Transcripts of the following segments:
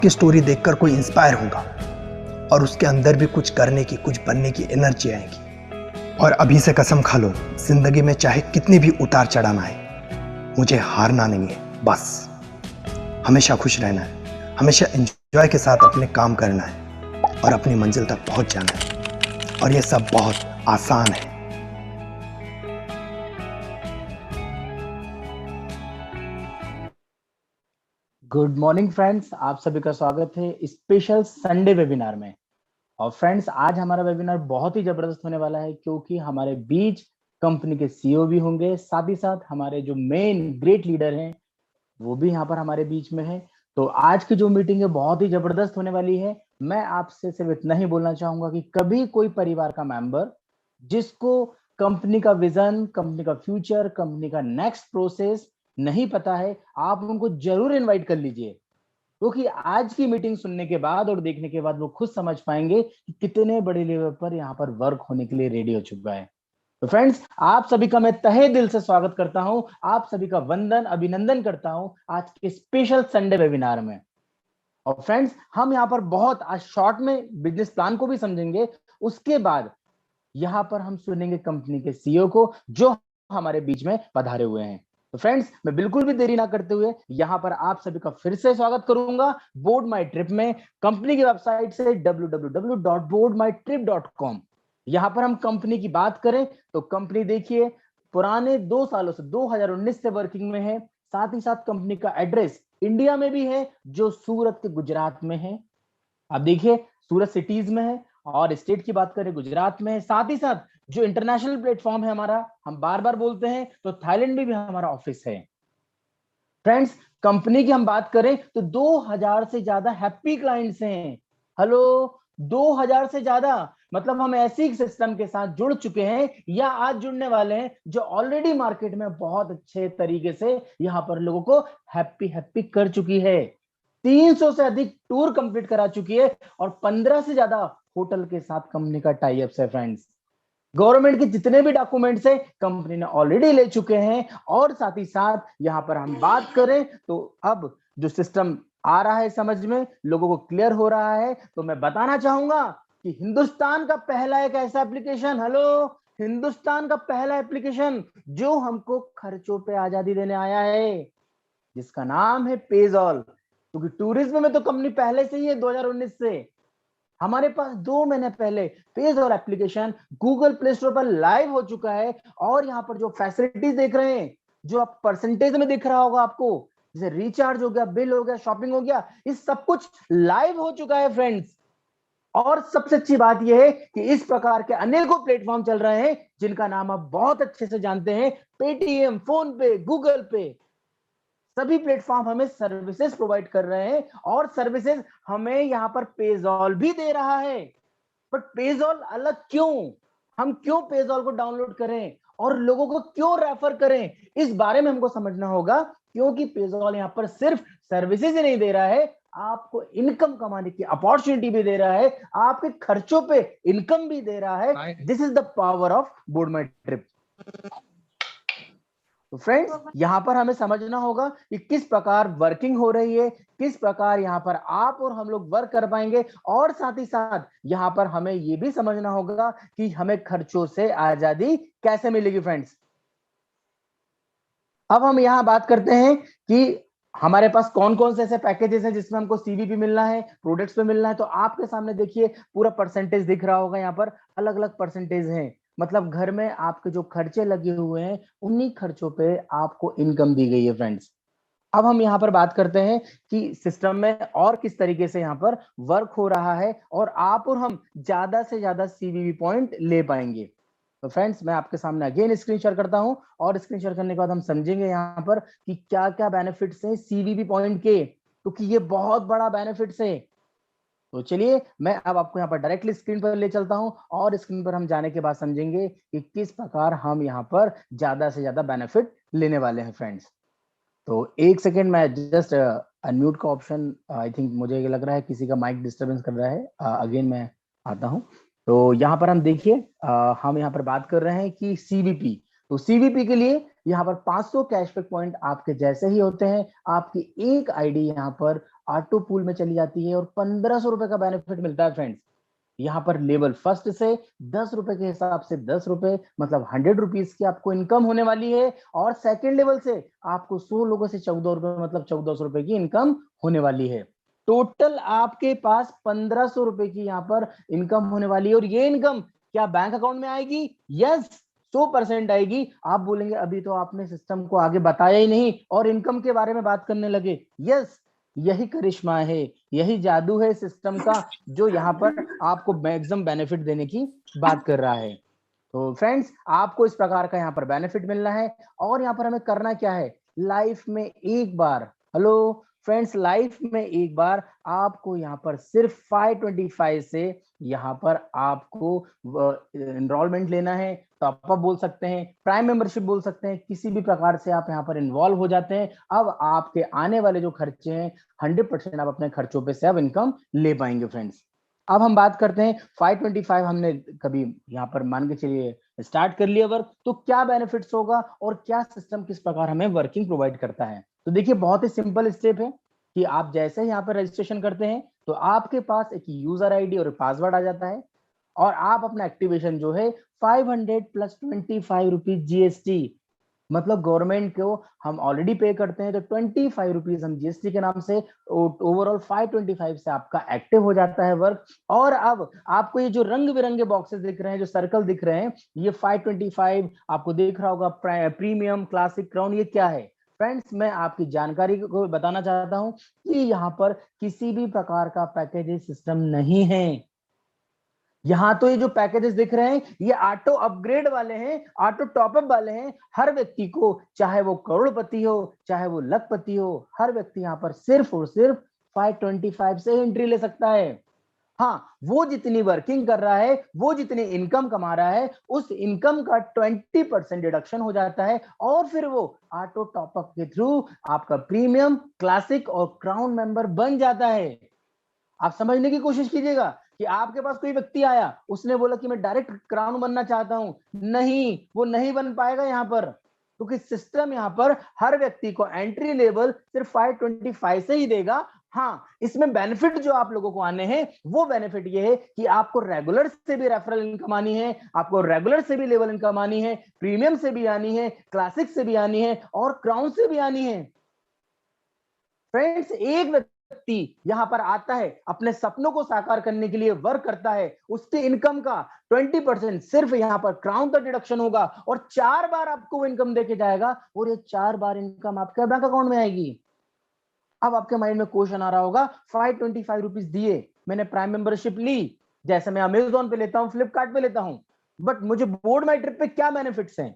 की स्टोरी देखकर कोई इंस्पायर होगा और उसके अंदर भी कुछ करने की, कुछ बनने की एनर्जी आएगी। और अभी से कसम खा लो, जिंदगी में चाहे कितनी भी उतार चढ़ाव आए, मुझे हारना नहीं है। बस हमेशा खुश रहना है, हमेशा एंजॉय के साथ अपने काम करना है और अपनी मंजिल तक पहुंच जाना है। और ये सब बहुत आसान है। गुड मॉर्निंग फ्रेंड्स, आप सभी का स्वागत है स्पेशल संडे वेबिनार में। और फ्रेंड्स, आज हमारा वेबिनार बहुत ही जबरदस्त होने वाला है क्योंकि हमारे बीच कंपनी के सीईओ भी होंगे, साथ ही साथ हमारे जो मेन ग्रेट लीडर हैं वो भी यहाँ पर हमारे बीच में है। तो आज की जो मीटिंग है बहुत ही जबरदस्त होने वाली है। मैं आपसे सिर्फ इतना ही बोलना चाहूंगा कि कभी कोई परिवार का मेंबर जिसको कंपनी का विजन, कंपनी का फ्यूचर, कंपनी का नेक्स्ट प्रोसेस नहीं पता है, आप उनको जरूर इनवाइट कर लीजिए, क्योंकि आज की मीटिंग सुनने के बाद और देखने के बाद वो खुद समझ पाएंगे कि कितने बड़े लेवल पर यहाँ पर वर्क होने के लिए रेडी हो चुका है। तो फ्रेंड्स, आप सभी का मैं तहे दिल से स्वागत करता हूं, आप सभी का वंदन अभिनंदन करता हूं आज के स्पेशल संडे वेबिनार में। और फ्रेंड्स, हम यहाँ पर बहुत आज शॉर्ट में बिजनेस प्लान को भी समझेंगे, उसके बाद यहाँ पर हम सुनेंगे कंपनी के सीईओ को जो हमारे बीच में पधारे हुए हैं। तो फ्रेंड्स, मैं बिल्कुल भी देरी ना करते हुए यहाँ पर आप सभी का फिर से स्वागत करूंगा बोर्ड माई ट्रिप में, कंपनी की वेबसाइट से www.boardmytrip.com। यहाँ पर हम कंपनी की बात करें तो कंपनी देखिए पुराने 2 सालों से 2019 से वर्किंग में है। साथ ही साथ कंपनी का एड्रेस इंडिया में भी है जो सूरत के गुजरात में है। आप देखिए सूरत सिटीज में है और स्टेट की बात करें गुजरात में है। साथ ही साथ जो इंटरनेशनल प्लेटफॉर्म है हमारा, हम बार बार बोलते हैं, तो थाईलैंड में भी हमारा ऑफिस है। फ्रेंड्स, कंपनी की हम बात करें तो 2000 से ज्यादा हैप्पी क्लाइंट्स हैं। हेलो, 2000 से ज्यादा, मतलब हम ऐसी सिस्टम के साथ जुड़ चुके हैं या आज जुड़ने वाले हैं जो ऑलरेडी मार्केट में बहुत अच्छे तरीके से यहाँ पर लोगों को हैप्पी हैप्पी कर चुकी है। 300 से अधिक टूर कंप्लीट करा चुकी है और 15 से ज्यादा होटल के साथ कंपनी का टाई अप है। फ्रेंड्स, गवर्नमेंट के जितने भी डॉक्यूमेंट्स है कंपनी ने ऑलरेडी ले चुके हैं। और साथ ही साथ यहाँ पर हम बात करें तो अब जो सिस्टम आ रहा है समझ में, लोगों को क्लियर हो रहा है, तो मैं बताना चाहूंगा कि हिंदुस्तान का पहला एक ऐसा एप्लीकेशन, हेलो, हिंदुस्तान का पहला एप्लीकेशन जो हमको खर्चों पे आजादी देने आया है, जिसका नाम है पेजॉल। क्योंकि टूरिज्म में तो कंपनी पहले से ही है, 2019 से हमारे पास 2 महीने पहले पेजॉल एप्लीकेशन गूगल प्ले स्टोर पर लाइव हो चुका है। और यहाँ पर जो फैसिलिटीज देख रहे हैं, जो आप परसेंटेज में दिख रहा होगा आपको, जैसे रिचार्ज हो गया, बिल हो गया, शॉपिंग हो गया, इस सब कुछ लाइव हो चुका है फ्रेंड्स। और सबसे अच्छी बात यह है कि इस प्रकार के अनेकों प्लेटफॉर्म चल रहे हैं जिनका नाम आप बहुत अच्छे से जानते हैं, पेटीएम, फोन पे, गूगल पे, सभी प्लेटफॉर्म हमें सर्विसेज प्रोवाइड कर रहे हैं और सर्विसेज हमें यहाँ पर पेजॉल भी दे रहा है। बट पेजॉल अलग क्यों, हम क्यों पेजॉल को डाउनलोड करें और लोगों को क्यों रेफर करें, इस बारे में हमको समझना होगा। क्योंकि पेजॉल यहाँ पर सिर्फ सर्विसेज ही नहीं दे रहा है, आपको इनकम कमाने की अपॉर्चुनिटी भी दे रहा है, आपके खर्चों पे इनकम भी दे रहा है। This is the power of board my trip. तो फ्रेंड्स, यहाँ पर हमें समझना होगा कि किस प्रकार वर्किंग हो रही है, किस प्रकार यहाँ पर आप और हम लोग वर्क कर पाएंगे। और साथ ही साथ यहाँ पर हमें ये भी समझना होगा कि हमें खर्चों से आजादी कैसे मिलेगी। फ्रेंड्स, अब हम यहाँ बात करते हैं कि हमारे पास कौन कौन से ऐसे पैकेजेस हैं जिसमें हमको सीवीपी मिलना है, प्रोडक्ट्स पे मिलना है। तो आपके सामने देखिए पूरा परसेंटेज दिख रहा होगा, यहाँ पर अलग अलग परसेंटेज हैं। मतलब घर में आपके जो खर्चे लगे हुए हैं उन्हीं खर्चों पे आपको इनकम दी गई है। फ्रेंड्स, अब हम यहाँ पर बात करते हैं कि सिस्टम में और किस तरीके से यहाँ पर वर्क हो रहा है और आप और हम ज्यादा से ज्यादा सीवीवी पॉइंट ले पाएंगे। तो फ्रेंड्स, मैं आपके सामने अगेन स्क्रीन शेयर करता हूं और स्क्रीन शेयर करने के बाद हम समझेंगे यहाँ पर कि क्या क्या बेनिफिट्स हैं सीवीवी पॉइंट के, क्योंकि ये बहुत बड़ा बेनिफिट्स है। तो चलिए मैं अब आपको यहाँ पर डायरेक्टली स्क्रीन पर ले चलता हूं और स्क्रीन पर हम जाने के बाद समझेंगे कि किस प्रकार हम यहाँ पर ज्यादा से ज्यादा बेनिफिट लेने वाले हैं। फ्रेंड्स, तो एक सेकेंड, मैं जस्ट अनम्यूट का ऑप्शन, आई थिंक मुझे लग रहा है किसी का माइक डिस्टरबेंस कर रहा है। अगेन मैं आता हूं। तो यहाँ पर हम देखिए, हम यहाँ पर बात कर रहे हैं कि सीवीपी। तो सीवीपी के लिए यहाँ पर 500 कैशबैक पॉइंट आपके जैसे ही होते हैं। आपकी एक आईडी यहाँ पर ऑटो पूल में चली जाती है और 1500 रुपए का बेनिफिट मिलता है फ्रेंड्स। यहाँ पर लेवल फर्स्ट से 10 रुपए के हिसाब से 10 रुपए मतलब 100 रुपीज की आपको इनकम होने वाली है, और सेकेंड लेवल से आपको 100 लोगों से 14 रुपए मतलब 1400 रुपए की इनकम होने वाली है। टोटल आपके पास 1500 रुपए की यहाँ पर इनकम होने वाली है। और ये इनकम क्या बैंक अकाउंट में आएगी? यस, 100% आएगी। आप बोलेंगे अभी तो आपने सिस्टम को आगे बताया ही नहीं और इनकम के बारे में बात करने लगे। यस, यही करिश्मा है, यही जादू है सिस्टम का, जो यहाँ पर आपको मैक्सिमम बेनिफिट देने की बात कर रहा है। तो फ्रेंड्स, आपको इस प्रकार का यहाँ पर बेनिफिट मिल रहा है, और यहाँ पर हमें करना क्या है? लाइफ में एक बार, हेलो फ्रेंड्स, लाइफ में एक बार आपको यहाँ पर सिर्फ 525 से यहाँ पर आपको एनरोलमेंट लेना है। तो आप बोल सकते हैं, प्राइम मेंबरशिप बोल सकते हैं, किसी भी प्रकार से आप यहाँ पर इन्वॉल्व हो जाते हैं। अब आपके आने वाले जो खर्चे हैं 100% आप अपने खर्चों पे से अब इनकम ले पाएंगे फ्रेंड्स। अब हम बात करते हैं 525 हमने कभी यहाँ पर मान के चलिए स्टार्ट कर लिया वर्क, तो क्या बेनिफिट्स होगा और क्या सिस्टम किस प्रकार हमें वर्किंग प्रोवाइड करता है? तो देखिए, बहुत ही सिंपल स्टेप है कि आप जैसे यहाँ पर रजिस्ट्रेशन करते हैं तो आपके पास एक यूजर आईडी और पासवर्ड आ जाता है, और आप अपना एक्टिवेशन जो है 500 प्लस 25 रुपीज जीएसटी, मतलब गवर्नमेंट को हम ऑलरेडी पे करते हैं तो 25 रुपीज हम जीएसटी के नाम से, ओवरऑल 525 से आपका एक्टिव हो जाता है वर्क। और अब आपको ये जो रंग बिरंगे बॉक्सेस दिख रहे हैं, जो सर्कल दिख रहे हैं, ये 525 आपको दिख रहा होगा, प्रीमियम, क्लासिक, क्राउन, ये क्या है फ्रेंड्स? मैं आपकी जानकारी को बताना चाहता हूं कि यहाँ पर किसी भी प्रकार का पैकेज सिस्टम नहीं है। यहाँ तो ये जो पैकेजेस दिख रहे हैं ये ऑटो अपग्रेड वाले हैं, ऑटो टॉपअप वाले हैं। हर व्यक्ति को, चाहे वो करोड़पति हो चाहे वो लखपति हो, हर व्यक्ति यहाँ पर सिर्फ और सिर्फ 525 से एंट्री ले सकता है। हाँ, वो जितनी वर्किंग कर रहा है, वो जितनी इनकम कमा रहा है, उस इनकम का 20% डिडक्शन हो जाता है, और फिर वो ऑटो टॉपअप के थ्रू आपका प्रीमियम, क्लासिक और क्राउन मेंबर बन जाता है। आप समझने की कोशिश कीजिएगा कि आपके पास कोई व्यक्ति आया, उसने बोला कि मैं डायरेक्ट क्राउन बनना चाहता हूं, नहीं, वो नहीं बन पाएगा यहाँ पर, क्योंकि सिस्टम यहाँ पर हर व्यक्ति को एंट्री लेवल सिर्फ 525 से ही देगा। हाँ, इसमें बेनिफिट जो आप लोगों को आने हैं, वो बेनिफिट ये है कि आपको रेगुलर से भी रेफरल इनकम आनी है, आपको रेगुलर से भी लेवल इनकम आनी है, प्रीमियम से भी आनी है, क्लासिक से भी आनी है, और क्राउन से भी आनी है। फ्रेंड्स, एक व्यक्ति यहां पर आता है, अपने सपनों को साकार करने के लिए वर्क करता है, उसके इनकम का 20% सिर्फ यहां पर क्राउन का डिडक्शन होगा, और 4 बार आपको वो इनकम देके जाएगा, और ये 4 बार इनकम आपके बैंक अकाउंट में आएगी। अब आपके माइंड में क्वेश्चन आ रहा होगा, 525 रुपीज दिए, मैंने प्राइम मेंबरशिप ली, जैसे मैं अमेजोन पे लेता हूं, फ्लिपकार्ट पे लेता हूं, बट मुझे बोर्ड माई ट्रिप पे क्या बेनिफिट्स हैं?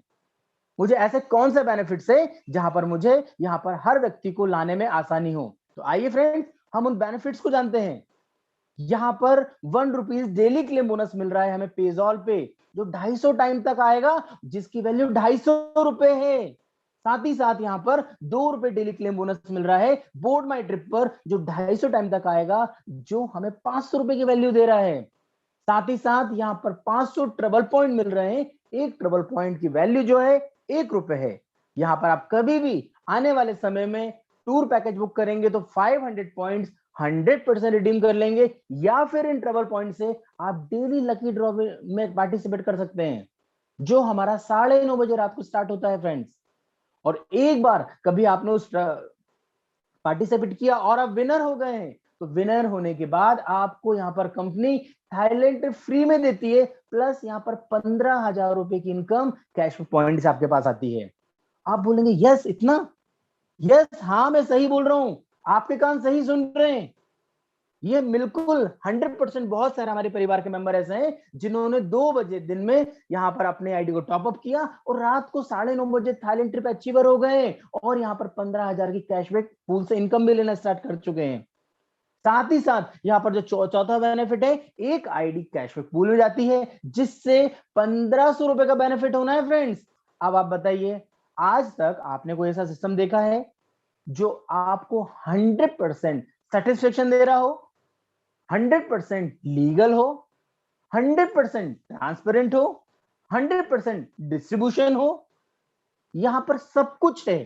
मुझे ऐसे कौन से बेनिफिट्स है जहां पर मुझे यहां पर हर व्यक्ति को लाने में आसानी हो? तो आइए फ्रेंड्स, हम उन बेनिफिट्स को जानते हैं। यहां पर 1 रुपीज डेली क्लेम बोनस मिल रहा है हमें पेजॉल पे, जो 250 टाइम तक आएगा, जिसकी वैल्यू 250 रुपए है। साथ ही साथ यहाँ पर 2 रुपए डेली क्लेम बोनस मिल रहा है बोर्ड माई ट्रिप पर, जो 250 टाइम तक आएगा, जो हमें 500 रुपए की वैल्यू दे रहा है। साथ ही साथ यहाँ पर 500 ट्रबल पॉइंट मिल रहे हैं, एक ट्रबल पॉइंट की वैल्यू जो है 1 रुपए है। यहाँ पर आप कभी भी आने वाले समय में टूर पैकेज बुक करेंगे तो 500 पॉइंट्स 100% रिडीम कर लेंगे, या फिर इन ट्रबल पॉइंट से आप डेली लकी ड्रॉ में पार्टिसिपेट कर सकते हैं, जो हमारा 9:30 बजे रात को स्टार्ट होता है फ्रेंड्स। और एक बार कभी आपने उस पार्टिसिपेट किया और आप विनर हो गए हैं, तो विनर होने के बाद आपको यहाँ पर कंपनी थाईलैंड ट्रिप फ्री में देती है, प्लस यहाँ पर 15,000 रुपए की इनकम कैश पॉइंट आपके पास आती है। आप बोलेंगे यस, इतना? यस, हाँ, मैं सही बोल रहा हूं, आपके कान सही सुन रहे हैं। ये बिल्कुल 100%। बहुत सारे हमारे परिवार के मेंबर ऐसे हैं जिन्होंने 2 बजे दिन में यहाँ पर अपने आईडी को टॉपअप किया और रात को 9:30 बजे थाईलैंड ट्रिप अचीवर हो गए, और यहाँ पर 15,000 की कैशबैक पूल से इनकम भी लेना स्टार्ट कर चुके हैं। साथ ही साथ यहाँ पर जो चौथा बेनिफिट है, एक आईडी कैशबैक पूल में जाती है, जिससे 1500 रुपए का बेनिफिट होना है फ्रेंड्स। अब आप बताइए, आज तक आपने कोई ऐसा सिस्टम देखा है जो आपको 100% सेटिस्फेक्शन दे रहा हो, 100% लीगल हो, 100% ट्रांसपेरेंट हो, 100% डिस्ट्रीब्यूशन हो? यहां पर सब कुछ है।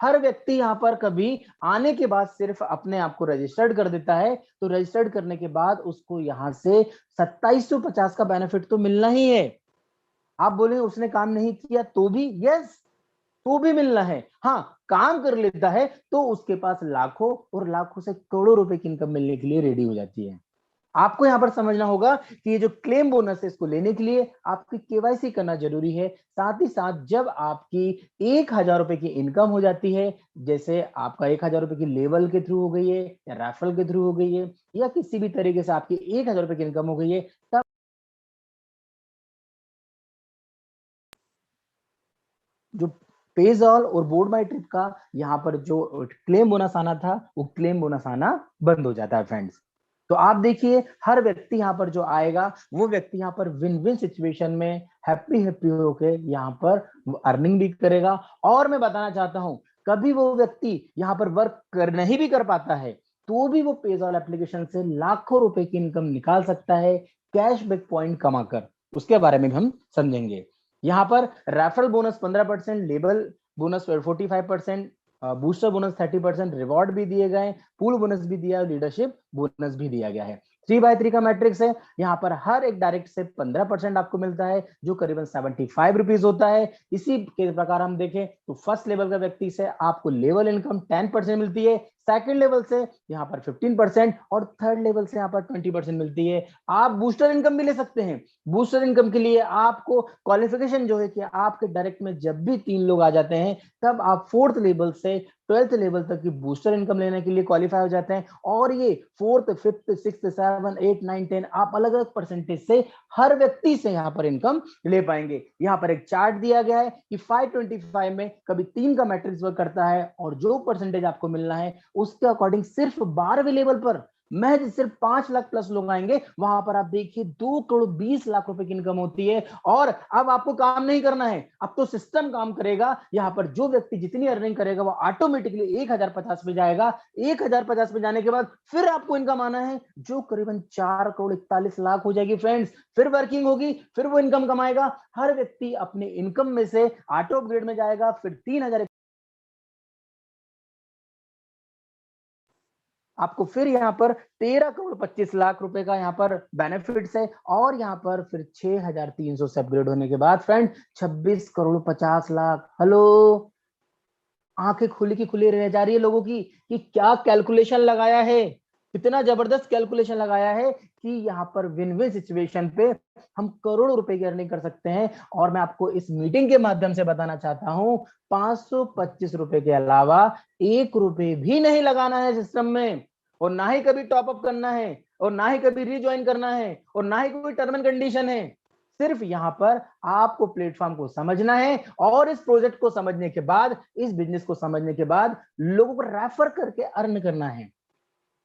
हर व्यक्ति यहाँ पर कभी आने के बाद सिर्फ अपने आप को रजिस्टर्ड कर देता है, तो रजिस्टर्ड करने के बाद उसको यहाँ से 2750 का बेनिफिट तो मिलना ही है। आप बोले उसने काम नहीं किया तो भी, यस, तो भी मिलना है। हाँ, काम कर लेता है तो उसके पास लाखों और लाखों से करोड़ों रुपए की इनकम मिलने के लिए रेडी हो जाती है। आपको यहां पर समझना होगा कि ये जो क्लेम बोनस है इसको लेने के लिए आपकी केवाईसी करना जरूरी है। साथ ही साथ जब आपकी 1000 रुपए की इनकम हो जाती है, जैसे आपका 1000 रुपए की लेवल के थ्रू हो गई है या रेफरल के थ्रू हो गई है या किसी भी तरीके से आपकी 1000 रुपए की इनकम हो गई है, तब जो पेजॉल और बोर्ड माई ट्रिप का यहाँ पर जो क्लेम बोनस आना था वो क्लेम बोनस आना बंद हो जाता है फ्रेंड्स। तो आप देखिए हर व्यक्ति यहाँ पर जो आएगा वो व्यक्ति यहाँ पर विन विन सिचुएशन में हैप्पी हैप्पी होके यहाँ पर अर्निंग भी करेगा। और मैं बताना चाहता हूँ कभी वो व्यक्ति यहाँ पर वर्क कर नहीं भी कर पाता है तो भी वो पेजॉल एप्लीकेशन से लाखों रुपए की इनकम निकाल सकता है कैशबैक पॉइंट कमाकर। उसके बारे में भी हम समझेंगे। यहाँ पर referral bonus 15%, label bonus 45%, booster bonus 30%, reward भी दिए गए, पूल बोनस भी दिया, लीडरशिप बोनस भी दिया गया है। 3x3 का मैट्रिक्स है। यहाँ पर हर एक डायरेक्ट से 15% आपको मिलता है जो करीबन 75 रुपीज होता है। इसी के प्रकार हम देखें तो फर्स्ट लेवल का व्यक्ति से आपको लेवल इनकम 10% मिलती है, सेकंड लेवल से यहाँ पर 15% और थर्ड लेवल से यहाँ पर 20% मिलती है। आप बूस्टर इनकम भी ले सकते हैं। बूस्टर इनकम के लिए आपको क्वालिफिकेशन जो है कि आपके डायरेक्ट में जब भी 3 लोग आ जाते हैं तब आप 4th लेवल से 12th लेवल तक की बूस्टर इनकम लेने के लिए क्वालिफाई हो जाते हैं। और ये 4th 5th 6th 7 8 9 10 आप अलग अलग परसेंटेज से हर व्यक्ति से यहाँ पर इनकम ले पाएंगे। यहाँ पर एक चार्ट दिया गया है कि 525 में कभी 3 का मैट्रिक्स वर्क करता है और जो परसेंटेज आपको मिलना है उसके अकॉर्डिंग सिर्फ 12वें लेवल पर महज सिर्फ 5 लाख प्लस लोग आएंगे। वहां पर आप देखिए 2 करोड़ 20 लाख रुपए की इनकम होती है। और अब आपको काम नहीं करना है, अब तो सिस्टम काम करेगा। यहाँ पर जो व्यक्ति जितनी अर्निंग करेगा वो ऑटोमेटिकली 1050 पे जाएगा। 1050 पे जाने के बाद फिर आपको इनकम आना है जो करीबन 4 करोड़ 41 लाख हो जाएगी फ्रेंड्स। फिर वर्किंग होगी, फिर वो इनकम कमाएगा। हर व्यक्ति अपने इनकम में से ऑटो अपग्रेड में जाएगा। फिर 3000 आपको फिर यहाँ पर 13 करोड़ 25 लाख रुपए का यहाँ पर बेनिफिट्स है। और यहाँ पर फिर 6300 से अपग्रेड होने के बाद फ्रेंड 26 करोड़ 50 लाख। हेलो, आंखें खुली की खुली रह जा रही है लोगों की कि क्या कैलकुलेशन लगाया है, कितना जबरदस्त कैलकुलेशन लगाया है कि यहाँ पर विन विन सिचुएशन पे हम करोड़ों रुपए की अर्निंग कर सकते हैं। और मैं आपको इस मीटिंग के माध्यम से बताना चाहता हूं 525 रुपए के अलावा 1 रुपए भी नहीं लगाना है सिस्टम में, और ना ही कभी टॉप अप करना है, और ना ही कभी रीज्वाइन करना है, और ना ही कोई टर्म एंड कंडीशन है। सिर्फ यहाँ पर आपको प्लेटफॉर्म को समझना है और इस प्रोजेक्ट को समझने के बाद, इस बिजनेस को समझने के बाद लोगों को रेफर करके अर्न करना है,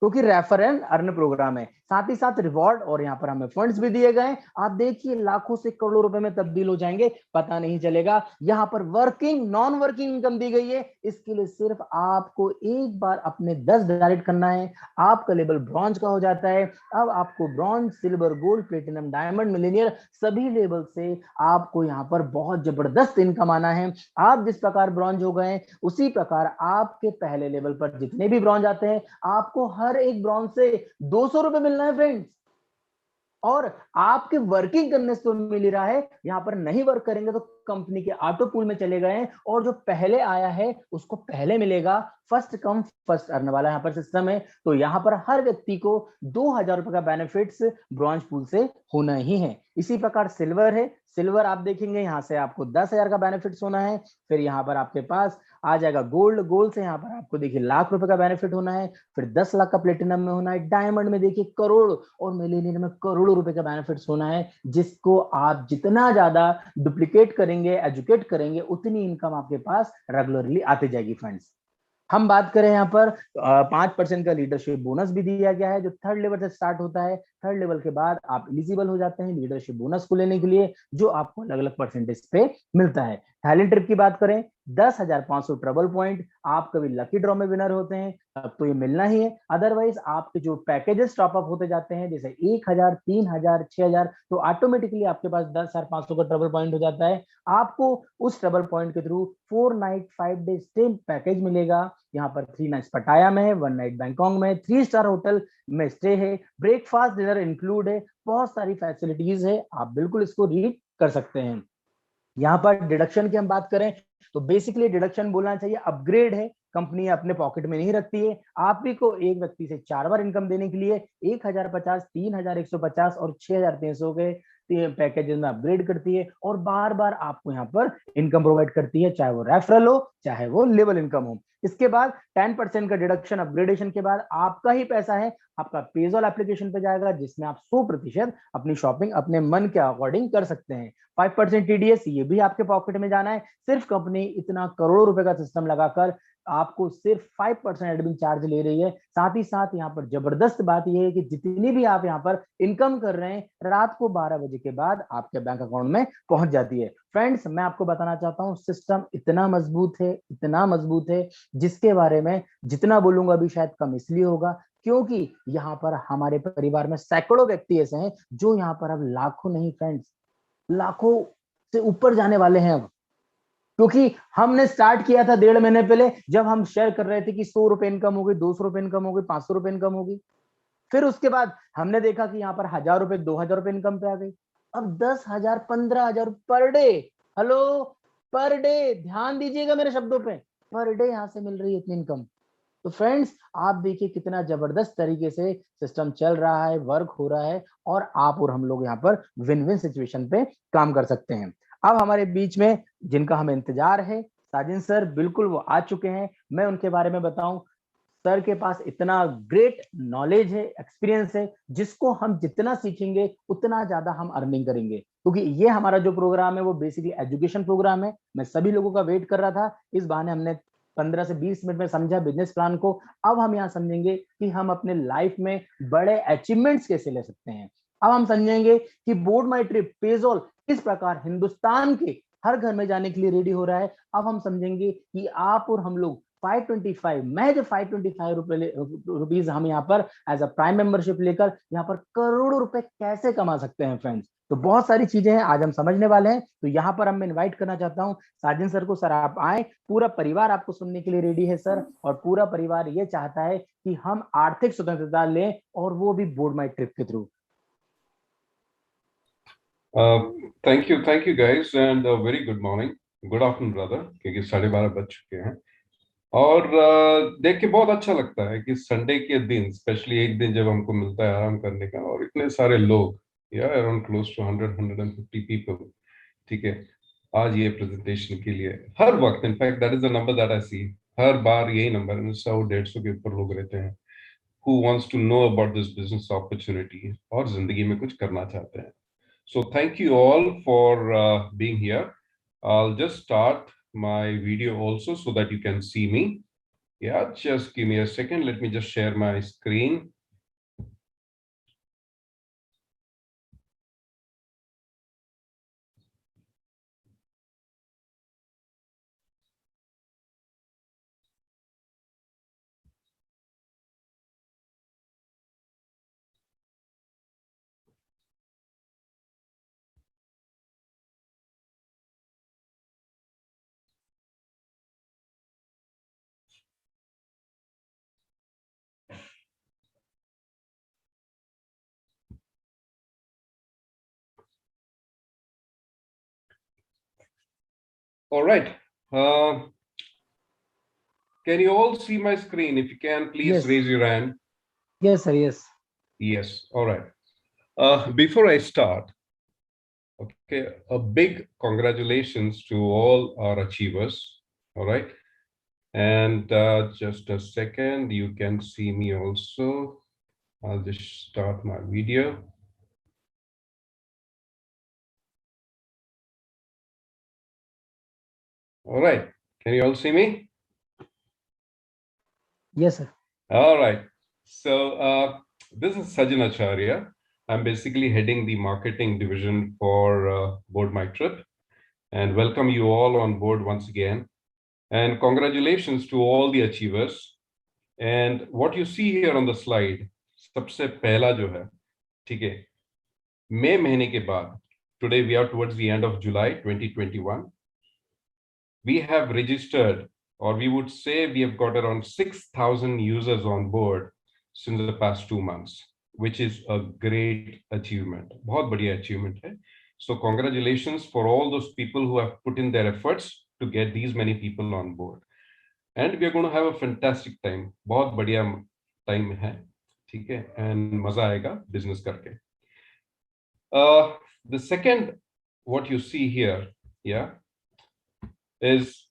क्योंकि रेफर एंड अर्न प्रोग्राम है। साथ ही साथ रिवॉर्ड और यहाँ पर हमें फंड्स भी दिए गए। आप देखिए लाखों से करोड़ों रुपए में तब्दील हो जाएंगे, पता नहीं चलेगा। यहाँ पर वर्किंग नॉन वर्किंग इनकम दी गई है। इसके लिए सिर्फ आपको एक बार अपने 10 डायरेक्ट करना है, आपका लेवल ब्रॉन्ज का हो जाता है। अब आपको bronze, silver, gold, platinum, diamond, millionaire सभी लेवल से आपको यहाँ पर बहुत जबरदस्त इनकम आना है। आप जिस प्रकार ब्रॉन्ज हो गए उसी प्रकार आपके पहले लेवल पर जितने भी ब्रॉन्ज आते हैं आपको हर एक ब्रॉन्ज से 200 रुपए मिलना है फ्रेंड्स। और आपके वर्किंग करने से तो मिल ही रहा है, यहां पर नहीं वर्क करेंगे तो कंपनी के ऑटो पूल में चले गए और जो पहले आया है उसको पहले मिलेगा। फर्स्ट कम फर्स्ट अर्न वाला यहाँ पर सिस्टम है। तो यहाँ पर हर व्यक्ति को 2000 रुपए का बेनिफिट्स ब्रॉन्ज पूल से होना ही है। इसी प्रकार सिल्वर है। सिल्वर आप देखेंगे यहाँ से आपको 10,000 का बेनिफिट्स होना है। फिर यहाँ पर आपके पास आ जाएगा गोल्ड। गोल्ड से यहाँ पर आपको देखिए लाख रुपए का बेनिफिट होना है। फिर 10 लाख का प्लेटिनम में होना है। डायमंड में देखिए करोड़, और मिलेनियर में करोड़ों रुपए का बेनिफिट्स होना है, जिसको आप जितना ज्यादा डुप्लीकेट करेंगे, एजुकेट करेंगे, उतनी इनकम आपके पास रेगुलरली आती जाएगी फ्रेंड्स। हम बात करें यहाँ पर 5% का लीडरशिप बोनस भी दिया गया है जो 3rd लेवल से स्टार्ट होता है। 3rd लेवल के बाद आप एलिजिबल हो जाते हैं लीडरशिप बोनस को लेने के लिए, जो आपको अलग अलग परसेंटेज पे मिलता है। थाईलैंड ट्रिप की बात करें 10,500 ट्रबल पॉइंट। आप कभी लकी ड्रॉ में विनर होते हैं तब तो ये मिलना ही है, अदरवाइज आपके जो पैकेजेस टॉप अप होते जाते हैं जैसे 1,000, 3,000, 6,000, तो ऑटोमेटिकली आपके पास 10,500 का ट्रबल पॉइंट हो जाता है। आपको उस ट्रबल पॉइंट के through 4 night 5 day stay package मिलेगा। यहाँ पर 3 नाइट्स पटाया में है, 1 नाइट बैंकॉक में, 3 स्टार होटल में स्टे है, ब्रेकफास्ट डिनर इंक्लूड है, बहुत सारी फैसिलिटीज है, आप बिल्कुल इसको रीड कर सकते हैं। यहाँ पर डिडक्शन की हम बात करें तो बेसिकली डिडक्शन बोलना चाहिए अपग्रेड है, कंपनी अपने पॉकेट में नहीं रखती है। आप भी को एक व्यक्ति से 4 बार इनकम देने के लिए 1,050, 3,150 और 6,300 के पैकेजेस में अपग्रेड करती है और बार बार आपको यहाँ पर इनकम प्रोवाइड करती है, चाहे वो रेफरल हो चाहे वो लेवल इनकम हो। इसके बाद 10% का डिडक्शन अपग्रेडेशन के बाद आपका ही पैसा है, आपका पेजॉल एप्लीकेशन पे जाएगा जिसमें आप 100% अपनी शॉपिंग अपने मन के अकॉर्डिंग कर सकते हैं। 5% टीडीएस ये भी आपके पॉकेट में जाना है। सिर्फ कंपनी इतना करोड़ों रुपए का सिस्टम लगाकर आपको सिर्फ 5% एडमिन चार्ज ले रही है। साथ ही साथ यहाँ पर जबरदस्त बात यह है कि जितनी भी आप यहाँ पर इनकम कर रहे हैं रात को 12 बजे के बाद आपके बैंक अकाउंट में पहुंच जाती है। फ्रेंड्स, मैं आपको बताना चाहता हूँ सिस्टम इतना मजबूत है, इतना मजबूत है, जिसके बारे में जितना बोलूंगा अभी शायद कम इसलिए होगा क्योंकि यहाँ पर हमारे परिवार में सैकड़ों व्यक्ति ऐसे हैं जो यहाँ पर अब लाखों नहीं फ्रेंड्स, लाखों से ऊपर जाने वाले हैं अब। क्योंकि हमने स्टार्ट किया था 1.5 महीने पहले जब हम शेयर कर रहे थे कि 100 रुपए इनकम होगी, 200 रुपए इनकम होगी, 500 रुपए इनकम होगी। फिर उसके बाद हमने देखा कि यहाँ पर 1,000 रुपए, 2,000 रुपए इनकम पे आ गई। अब 10,000, 15,000 per day, hello, per day, ध्यान दीजिएगा मेरे शब्दों पे, पर डे यहाँ से मिल रही है इतनी इनकम। तो फ्रेंड्स, आप देखिए कितना जबरदस्त तरीके से सिस्टम चल रहा है, वर्क हो रहा है और आप और हम लोग यहाँ पर विन विन सिचुएशन पे काम कर सकते हैं। अब हमारे बीच में जिनका हमें इंतजार है, साजिन सर, बिल्कुल वो आ चुके हैं। मैं उनके बारे में बताऊं, सर के पास इतना ग्रेट नॉलेज है, एक्सपीरियंस है, जिसको हम जितना सीखेंगे उतना ज्यादा हम अर्निंग करेंगे। क्योंकि ये हमारा जो प्रोग्राम है वो बेसिकली एजुकेशन प्रोग्राम है। मैं सभी लोगों का वेट कर रहा था, इस बहाने हमने 15 से 20 मिनट में समझा बिजनेस प्लान को। अब हम यहाँ समझेंगे कि हम अपने लाइफ में बड़े अचीवमेंट्स कैसे ले सकते हैं। अब हम समझेंगे कि बोर्ड माई ट्रिप पेजॉल किस प्रकार हिंदुस्तान के हर घर में जाने के लिए रेडी हो रहा है। अब हम समझेंगे कि आप और हम लोग 525 महज 525 रुपीज हम यहाँ पर एज अ प्राइम मेंबरशिप लेकर यहाँ पर करोड़ों रुपए कैसे कमा सकते हैं फ्रेंड्स। तो बहुत सारी चीजें हैं आज हम समझने वाले हैं। तो यहाँ पर हम मैं इनवाइट करना चाहता हूँ साजिन सर को। सर आप आए, पूरा परिवार आपको सुनने के लिए रेडी है सर, और पूरा परिवार ये चाहता है कि हम आर्थिक स्वतंत्रता लें और वो भी बोर्ड माई ट्रिप के through. Thank you guys and very good morning, good afternoon brother, क्योंकि 12:30 बज चुके हैं। और देख के बहुत अच्छा लगता है कि संडे के दिन, स्पेशली एक दिन जब हमको मिलता है आराम करने का, और इतने सारे लोग, या अराउंड क्लोज टू 100-150 पीपल, ठीक है, आज ये प्रेजेंटेशन के लिए हर वक्त, in fact that is the number that I see, हर बार यही नंबर 100-150 के ऊपर लोग रहते हैं who wants to know about this business opportunity और जिंदगी में कुछ करना चाहते हैं। So thank you all for being here. I'll just start my video also so that you can see me. Yeah, just give me a second. Let me just share my screen. All right. Can you all see my screen? If you can, please Yes. raise your hand. Yes, sir. Yes. Yes. All right. Before I start, okay, a big congratulations to all our achievers. All right. And just a second, you can see me also. I'll just start my video. All right. Can you all see me? Yes, sir. All right. So this is Sajjan Acharya. I'm basically heading the marketing division for Board My Trip, and welcome you all on board once again. And congratulations to all the achievers. And what you see here on the slide, सबसे पहला जो है, ठीक है, मई महीने के बाद, today we are towards the end of July 2021, we have registered, or we would say we have got around 6,000 users on board since the past 2 months, which is a great achievement. बहुत बढ़िया achievement है. So congratulations for all those people who have put in their efforts to get these many people on board. And we are going to have a fantastic time. बहुत बढ़िया time है, ठीक है, and मजा आएगा business करके. The second, what you see here, yeah, is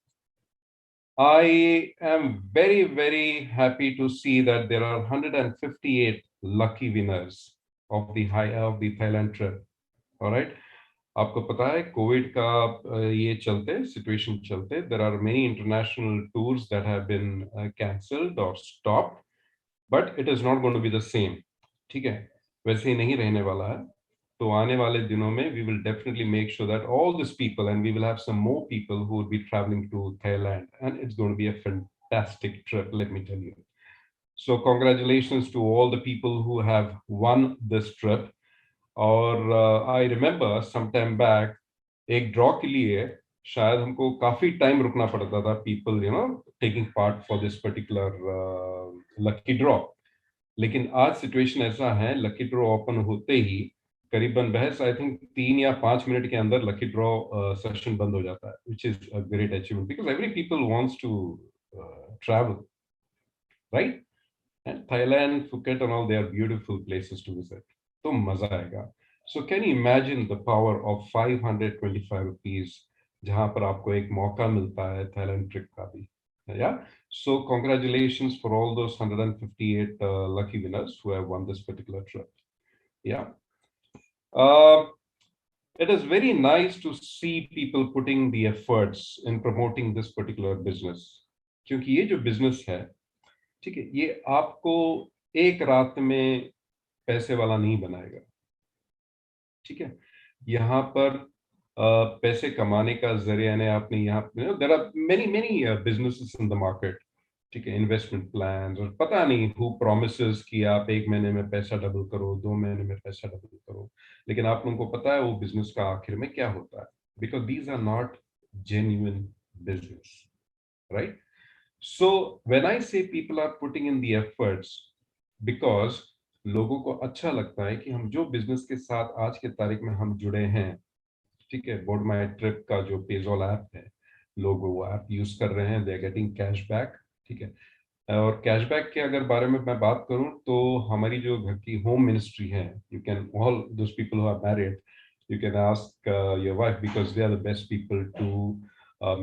I am very, very happy to see that there are 158 lucky winners of the Thailand trip. All right. आपको पता है कोविड का ये चलते सिचुएशन चलते there are many international tours that have been cancelled or stopped, but it is not going to be the same. ठीक है, वैसे ही नहीं रहने वाला है. तो आने वाले दिनों में we will definitely make sure that all these people, and we will have some more people who will be traveling to Thailand, and it's going to be a fantastic trip, let me tell you. So congratulations to all the people who have won this trip. और I remember some time back एक draw के लिए शायद हमको काफी time रुकना पड़ता था, people taking part for this particular lucky draw. लेकिन आज सिचुएशन ऐसा है, लकी ड्रॉ ओपन होते ही करीबन बहस आई थिंक 3 या 5 मिनट के अंदर लकी ड्रॉ सेशन बंद हो जाता है, which is a great achievement because every people wants to travel, right? And Thailand, Phuket and all, they are beautiful places to visit. तो मजा आएगा. So can you imagine the power of 525 rupees जहां पर आपको एक मौका मिलता है Thailand trip का भी. Yeah. So congratulations for all those 158 lucky winners who have won this particular trip. Yeah. It is very nice to see people putting the efforts in promoting this particular business. क्योंकि ये जो business है, ठीक है, ये आपको एक रात में पैसे वाला नहीं बनाएगा. ठीक है, यहाँ पर पैसे कमाने का जरिया ने आपने यहाँ there are many businesses in the market. ठीक है, इन्वेस्टमेंट प्लान्स, और पता नहीं हु प्रॉमिसेस कि आप 1 महीने में पैसा डबल करो, 2 महीने में पैसा डबल करो, लेकिन आप लोगों को पता है वो बिजनेस का आखिर में क्या होता है, because these are not genuine business, right? So when I say people are putting in the efforts, because लोगों को अच्छा लगता है कि हम जो बिजनेस के साथ आज के तारीख में हम जुड़े हैं, ठीक है, बोर्ड माई ट्रिप का जो पेजॉल ऐप है, लोग वो ऐप यूज कर रहे हैं, दे आर गेटिंग कैशबैक. ठीक है, और कैशबैक के अगर बारे में मैं बात करूं तो हमारी जो घर की होम मिनिस्ट्री है, you can all those people who are married, you can ask your wife because they are the best people to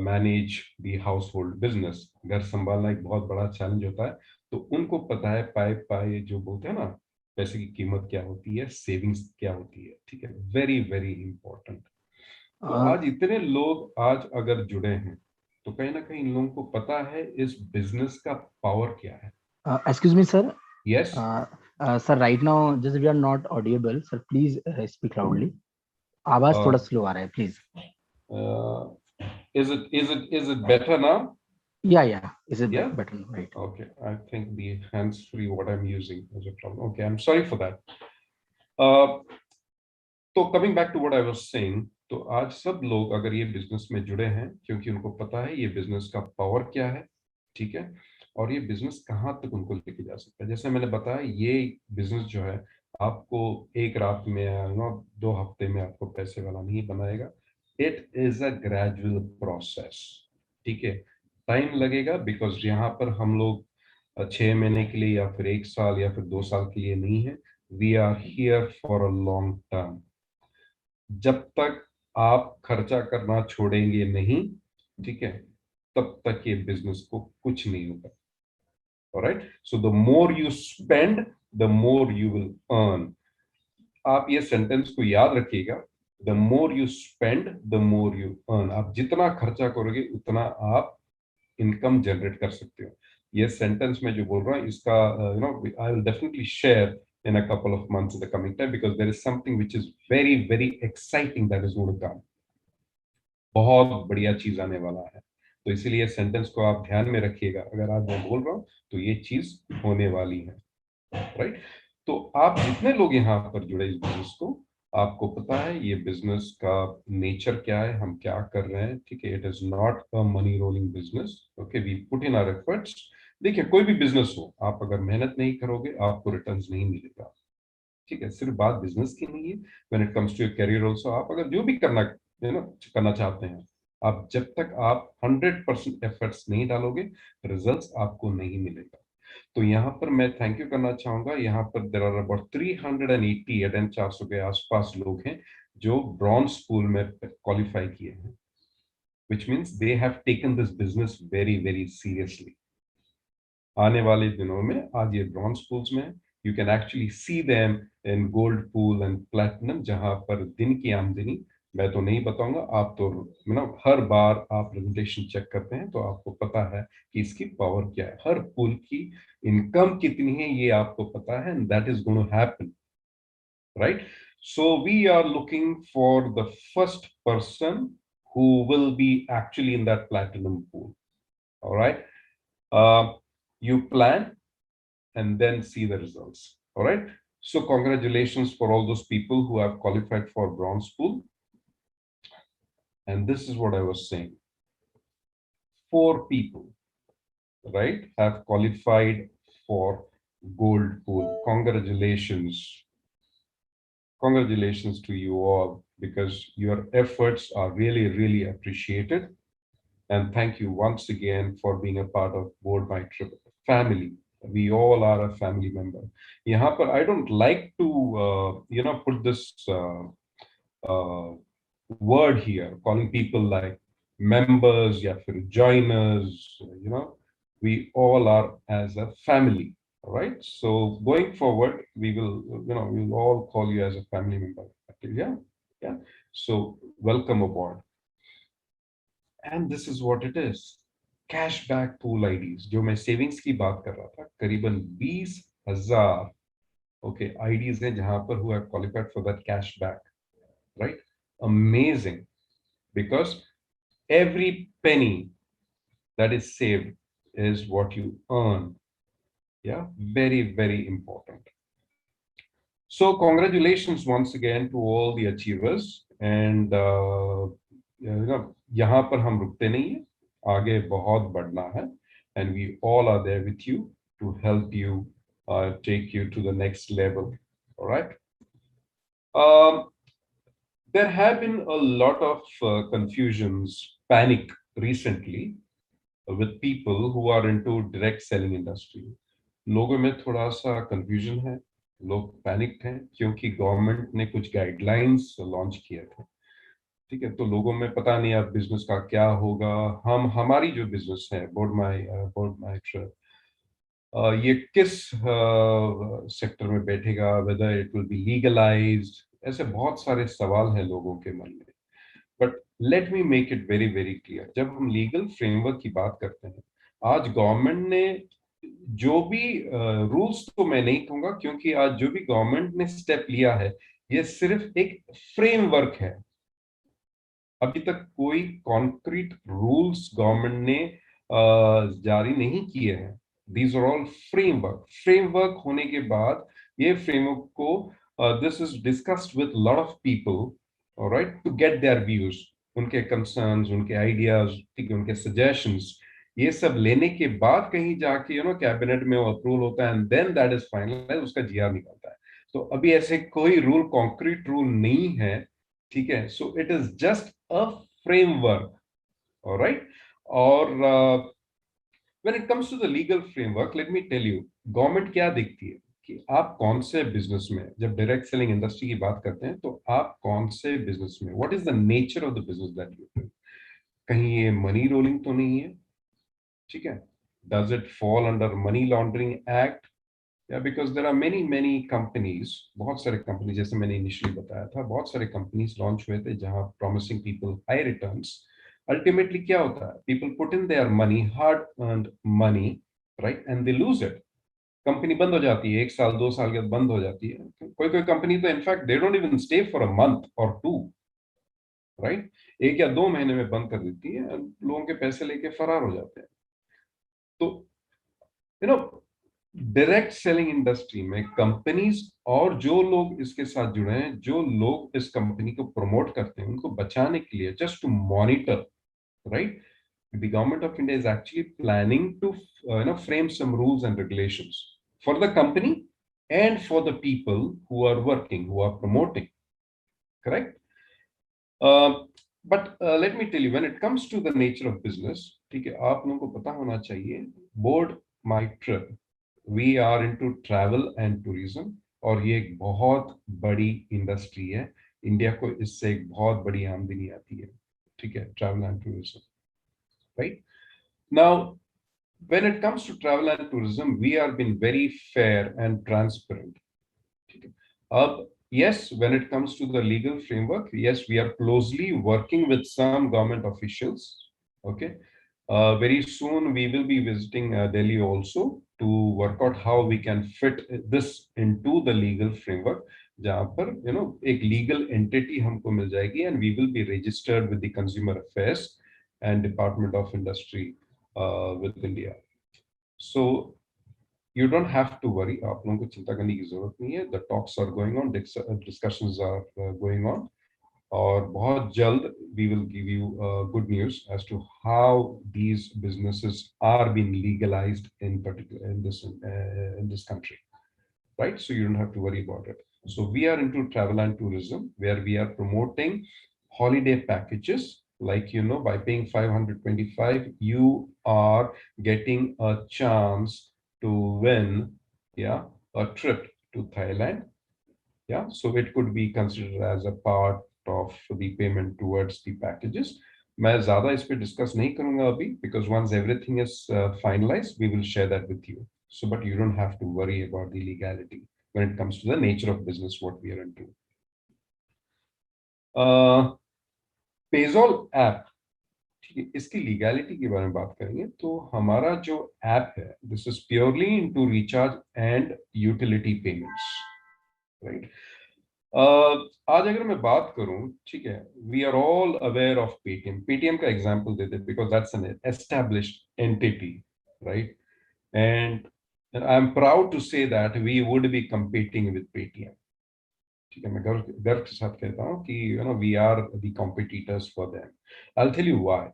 manage the household business. घर संभालना एक बहुत बड़ा चैलेंज होता है, तो उनको पता है पाए पाए जो बोलते हैं ना, पैसे की कीमत क्या होती है, सेविंग्स क्या होती है. ठीक है, वेरी वेरी इंपॉर्टेंट. तो आज इतने लोग आज अगर जुड़े हैं तो कहीं ना कहीं इन लोगों को पता है इस बिजनेस का पावर क्या है. Excuse me, sir. Yes. Sir, right now just we are not audible. Sir, please speak loudly. आवाज थोड़ा स्लो आ रहा है, please. Is it better now? Yeah. Is it better now? Right. Okay, I think the hands-free what I'm using is a problem. Okay, I'm sorry for that. तो coming back to what I was saying, तो आज सब लोग अगर ये business में जुड़े हैं क्योंकि उनको पता है ये बिजनेस का पावर क्या है, ठीक है, और ये बिजनेस कहाँ तक उनको लेके जा सकता है. जैसे मैंने बताया, ये बिजनेस जो है आपको एक रात में या 2 हफ्ते में आपको पैसे वाला नहीं बनाएगा. It is a gradual process. ठीक है, टाइम लगेगा, बिकॉज यहाँ पर हम लोग 6 महीने के लिए या फिर 1 साल या फिर 2 साल के लिए नहीं है. We are here for a long term. जब तक आप खर्चा करना छोड़ेंगे नहीं, ठीक है, तब तक ये बिजनेस को कुछ नहीं होगा. Alright, so the more you spend the more you will earn. आप ये सेंटेंस को याद रखिएगा, the more you spend the more you earn. आप जितना खर्चा करोगे उतना आप इनकम जनरेट कर सकते हो. ये सेंटेंस में जो बोल रहा हूँ इसका I will definitely share in a couple of months in the coming time, because there is something which is very very exciting that is going to come. बहुत बढ़िया चीज आने वाला है. तो इसीलिए सेंटेंस को आप ध्यान में रखिएगा, अगर आज मैं बोल रहा हूँ तो ये चीज होने वाली है, राइट। तो आप जितने लोग यहाँ पर जुड़े इस बिजनेस को, आपको पता है ये बिजनेस का नेचर क्या है, हम क्या कर रहे हैं, ठीक है। It is not a money rolling business, okay, we put in our efforts. देखिए कोई भी बिजनेस हो, आप अगर मेहनत नहीं करोगे आपको रिटर्न्स नहीं मिलेगा, ठीक है। सिर्फ बात बिजनेस की नहीं है, when it comes to your career also, आप अगर जो भी करना है ना, करना चाहते हैं, आप जब तक आप 100% एफर्ट्स नहीं डालोगे, रिजल्ट्स आपको नहीं मिलेगा। तो यहाँ पर मैं थैंक यू करना चाहूंगा, यहाँ पर देर आर अबाउट 380 एडन 400 के आसपास लोग हैं जो ब्रॉन्ज पूल में क्वालिफाई किए हैं, which means they have taken this business very very seriously. आने वाले दिनों में आज ये ब्रॉन्ज पूल्स में, you can actually see them in gold pool and platinum, जहां पर दिन की आमदनी मैं तो नहीं बताऊंगा, आप तो हर बार आप प्रेजेंटेशन चेक करते हैं तो आपको पता है कि इसकी पावर क्या है, हर पूल की इनकम कितनी है ये आपको पता है, and that is going to happen, right. So we are looking for the first person who will be actually in that platinum pool. All right. You plan and then see the results. All right. So congratulations for all those people who have qualified for bronze pool. And this is what I was saying. 4 people, right, have qualified for gold pool. Congratulations. Congratulations to you all, because your efforts are really, really appreciated. And thank you once again for being a part of Board My Trip family. We all are a family member. यहाँ पर I don't like to put this word here, calling people like members या फिर joiners. We all are as a family. All right. So going forward, we will all call you as a family member. Yeah. Yeah. So welcome aboard. And this is what it is. Cashback pool IDs, जो मैं savings की बात कर रहा था, करीबन 20,000 okay IDs हैं जहां पर who have qualified for that cashback, right? Amazing, because every penny that is saved is what you earn. Yeah, very very important. So congratulations once again to all the achievers, and यहाँ पर हम रुकते नहीं है, आगे बहुत बढ़ना है, and we all are there with you to help you take you to the next level. All right. There have been a lot of confusions, panic recently with people who are into direct selling industry. लोगों में थोड़ा सा confusion है, लोग panic हैं क्योंकि government ने कुछ गाइडलाइंस लॉन्च किए थे, ठीक है। तो लोगों में पता नहीं अब बिजनेस का क्या होगा। हमारी जो बिजनेस है बोर्ड माय ट्रिप, ये किस सेक्टर में बैठेगा, whether it will be legalised, ऐसे बहुत सारे सवाल हैं लोगों के मन में। But let me make it very very clear, जब हम लीगल फ्रेमवर्क की बात करते हैं, आज गवर्नमेंट ने जो भी रूल्स तो मैं नहीं कहूंगा, क्योंकि आज जो भी गवर्नमेंट ने स्टेप लिया है ये सिर्फ एक फ्रेमवर्क है। अभी तक कोई कॉन्क्रीट रूल्स गवर्नमेंट ने जारी नहीं किए हैं। दीज आर ऑल फ्रेमवर्क होने के बाद ये फ्रेमवर्क को this is discussed with lot of people, alright, to get their views, उनके कंसर्न्स, उनके आइडियाज, ठीक है, उनके सजेशंस, ये सब लेने के बाद कहीं जाके कैबिनेट में वो अप्रूवल होता है, and then that is finalize, उसका जीआर निकलता है। तो अभी ऐसे कोई रूल, कॉन्क्रीट रूल नहीं है, ठीक है। So it is just a framework, alright. और when it comes to the legal framework, let me tell you, government क्या देखती है कि आप कौन से बिजनेस में, जब डायरेक्ट सेलिंग इंडस्ट्री की बात करते हैं तो आप कौन से बिजनेस में, what is the nature of the business that you do. कहीं ये मनी रोलिंग तो नहीं है, ठीक है। Does it fall under money laundering act? या because there are many companies, बहुत सारे कंपनी, जैसे मैंने इनिशियली बताया था, बहुत सारे कंपनीज लॉन्च हुए थे जहां promising people high returns, ultimately क्या होता है, people put in their money, hard earned money, right, and they lose it. Company बंद हो जाती है, 1 साल 2 साल के बाद बंद हो जाती है। कोई कोई कंपनी तो in fact they don't even stay for a month और 2, राइट? 1 या 2 महीने में बंद कर देती है, लोगों के पैसे लेके फरार हो जाते हैं। तो you know direct selling industry में कंपनीज और जो लोग इसके साथ जुड़े हैं, जो लोग इस कंपनी को प्रमोट करते हैं, उनको बचाने के लिए, just to monitor, right? The government of India is actually planning to frame some rules and regulations for the company and for the people who are working, who are promoting, correct? uh, but let me tell you, when it comes to the nature of business, ठीक है, आप लोगों को पता होना चाहिए, board my trip, we are into travel and tourism, और ये एक बहुत बड़ी इंडस्ट्री है, इंडिया को इससे एक बहुत बड़ी आमदनी आती है, ठीक है, travel and tourism, right? Now, when it comes to travel and tourism, we are being very fair and transparent. Yes, when it comes to the legal framework, yes, we are closely working with some government officials. Okay. Very soon we will be visiting Delhi also to work out how we can fit this into the legal framework. जहाँ पर एक legal entity हमको मिल जाएगी, and we will be registered with the Consumer Affairs and Department of Industry with India. So you don't have to worry, आप लोगों को चिंता करने की जरूरत नहीं है. The talks are going on, discussions are going on, और बहुत जल्द we will give you good news as to how these businesses are being legalized in particular in this country, right? So you don't have to worry about it. So we are into travel and tourism, where we are promoting holiday packages. Like, by paying 525, you are getting a chance to win, yeah, a trip to Thailand. Yeah, so it could be considered as a part of the payment towards the packages. मैं ज़्यादा इस पे discuss नहीं करूँगा अभी, because once everything is finalized, we will share that with you. So, but you don't have to worry about the legality when it comes to the nature of business, what we are into. Payzol app, ठीक है, इसकी legality के बारे में बात करेंगे. तो हमारा जो ऐप है, this is purely into recharge and utility payments, right? आज अगर मैं बात करूं, ठीक है, we are all aware of Paytm. Paytm का एग्जांपल देते हैं because that's an established entity, right? And I am proud to say that we would be competing with Paytm. ठीक है, मैं गर्व के साथ कहता हूँ कि we are the competitors for them. I will tell you why.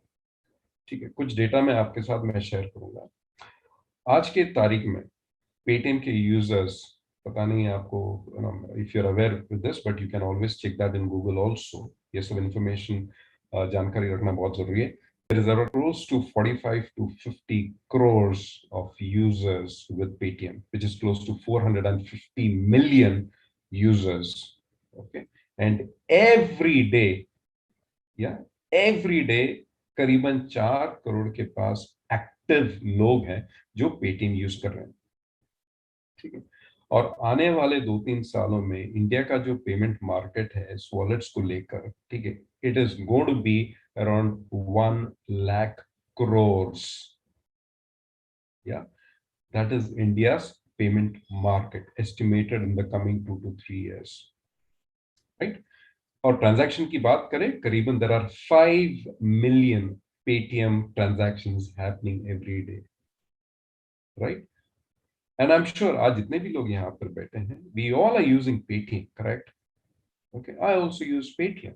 ठीक है, कुछ डेटा मैं आपके साथ मैं शेयर करूंगा. आज के तारीख में पेटीएम के यूजर्स, पता नहीं है आपको, if you are aware with this, but you can always check that in Google also. ये सब इंफॉर्मेशन जानकारी रखना बहुत जरूरी है. There is around close to 45 to 50 crores of users with Paytm, which is close to 450 million users. Okay, and every day करीबन 4 करोड़ के पास active लोग हैं जो पेटीएम यूज कर रहे हैं. ठीक है, और आने वाले 2-3 सालों में इंडिया का जो पेमेंट मार्केट है इस वॉलेट्स को लेकर, ठीक है, it is going to be around 1 lakh crores. Yeah, that is India's payment market estimated in the coming 2 to 3 years, right? और ट्रांजैक्शन की बात करें, करीबन there are 5 million Paytm transactions happening every day, right? And I am sure आज जितने भी लोग यहाँ पर बैठे हैं, we all are using Paytm, correct? Okay, I also use Paytm.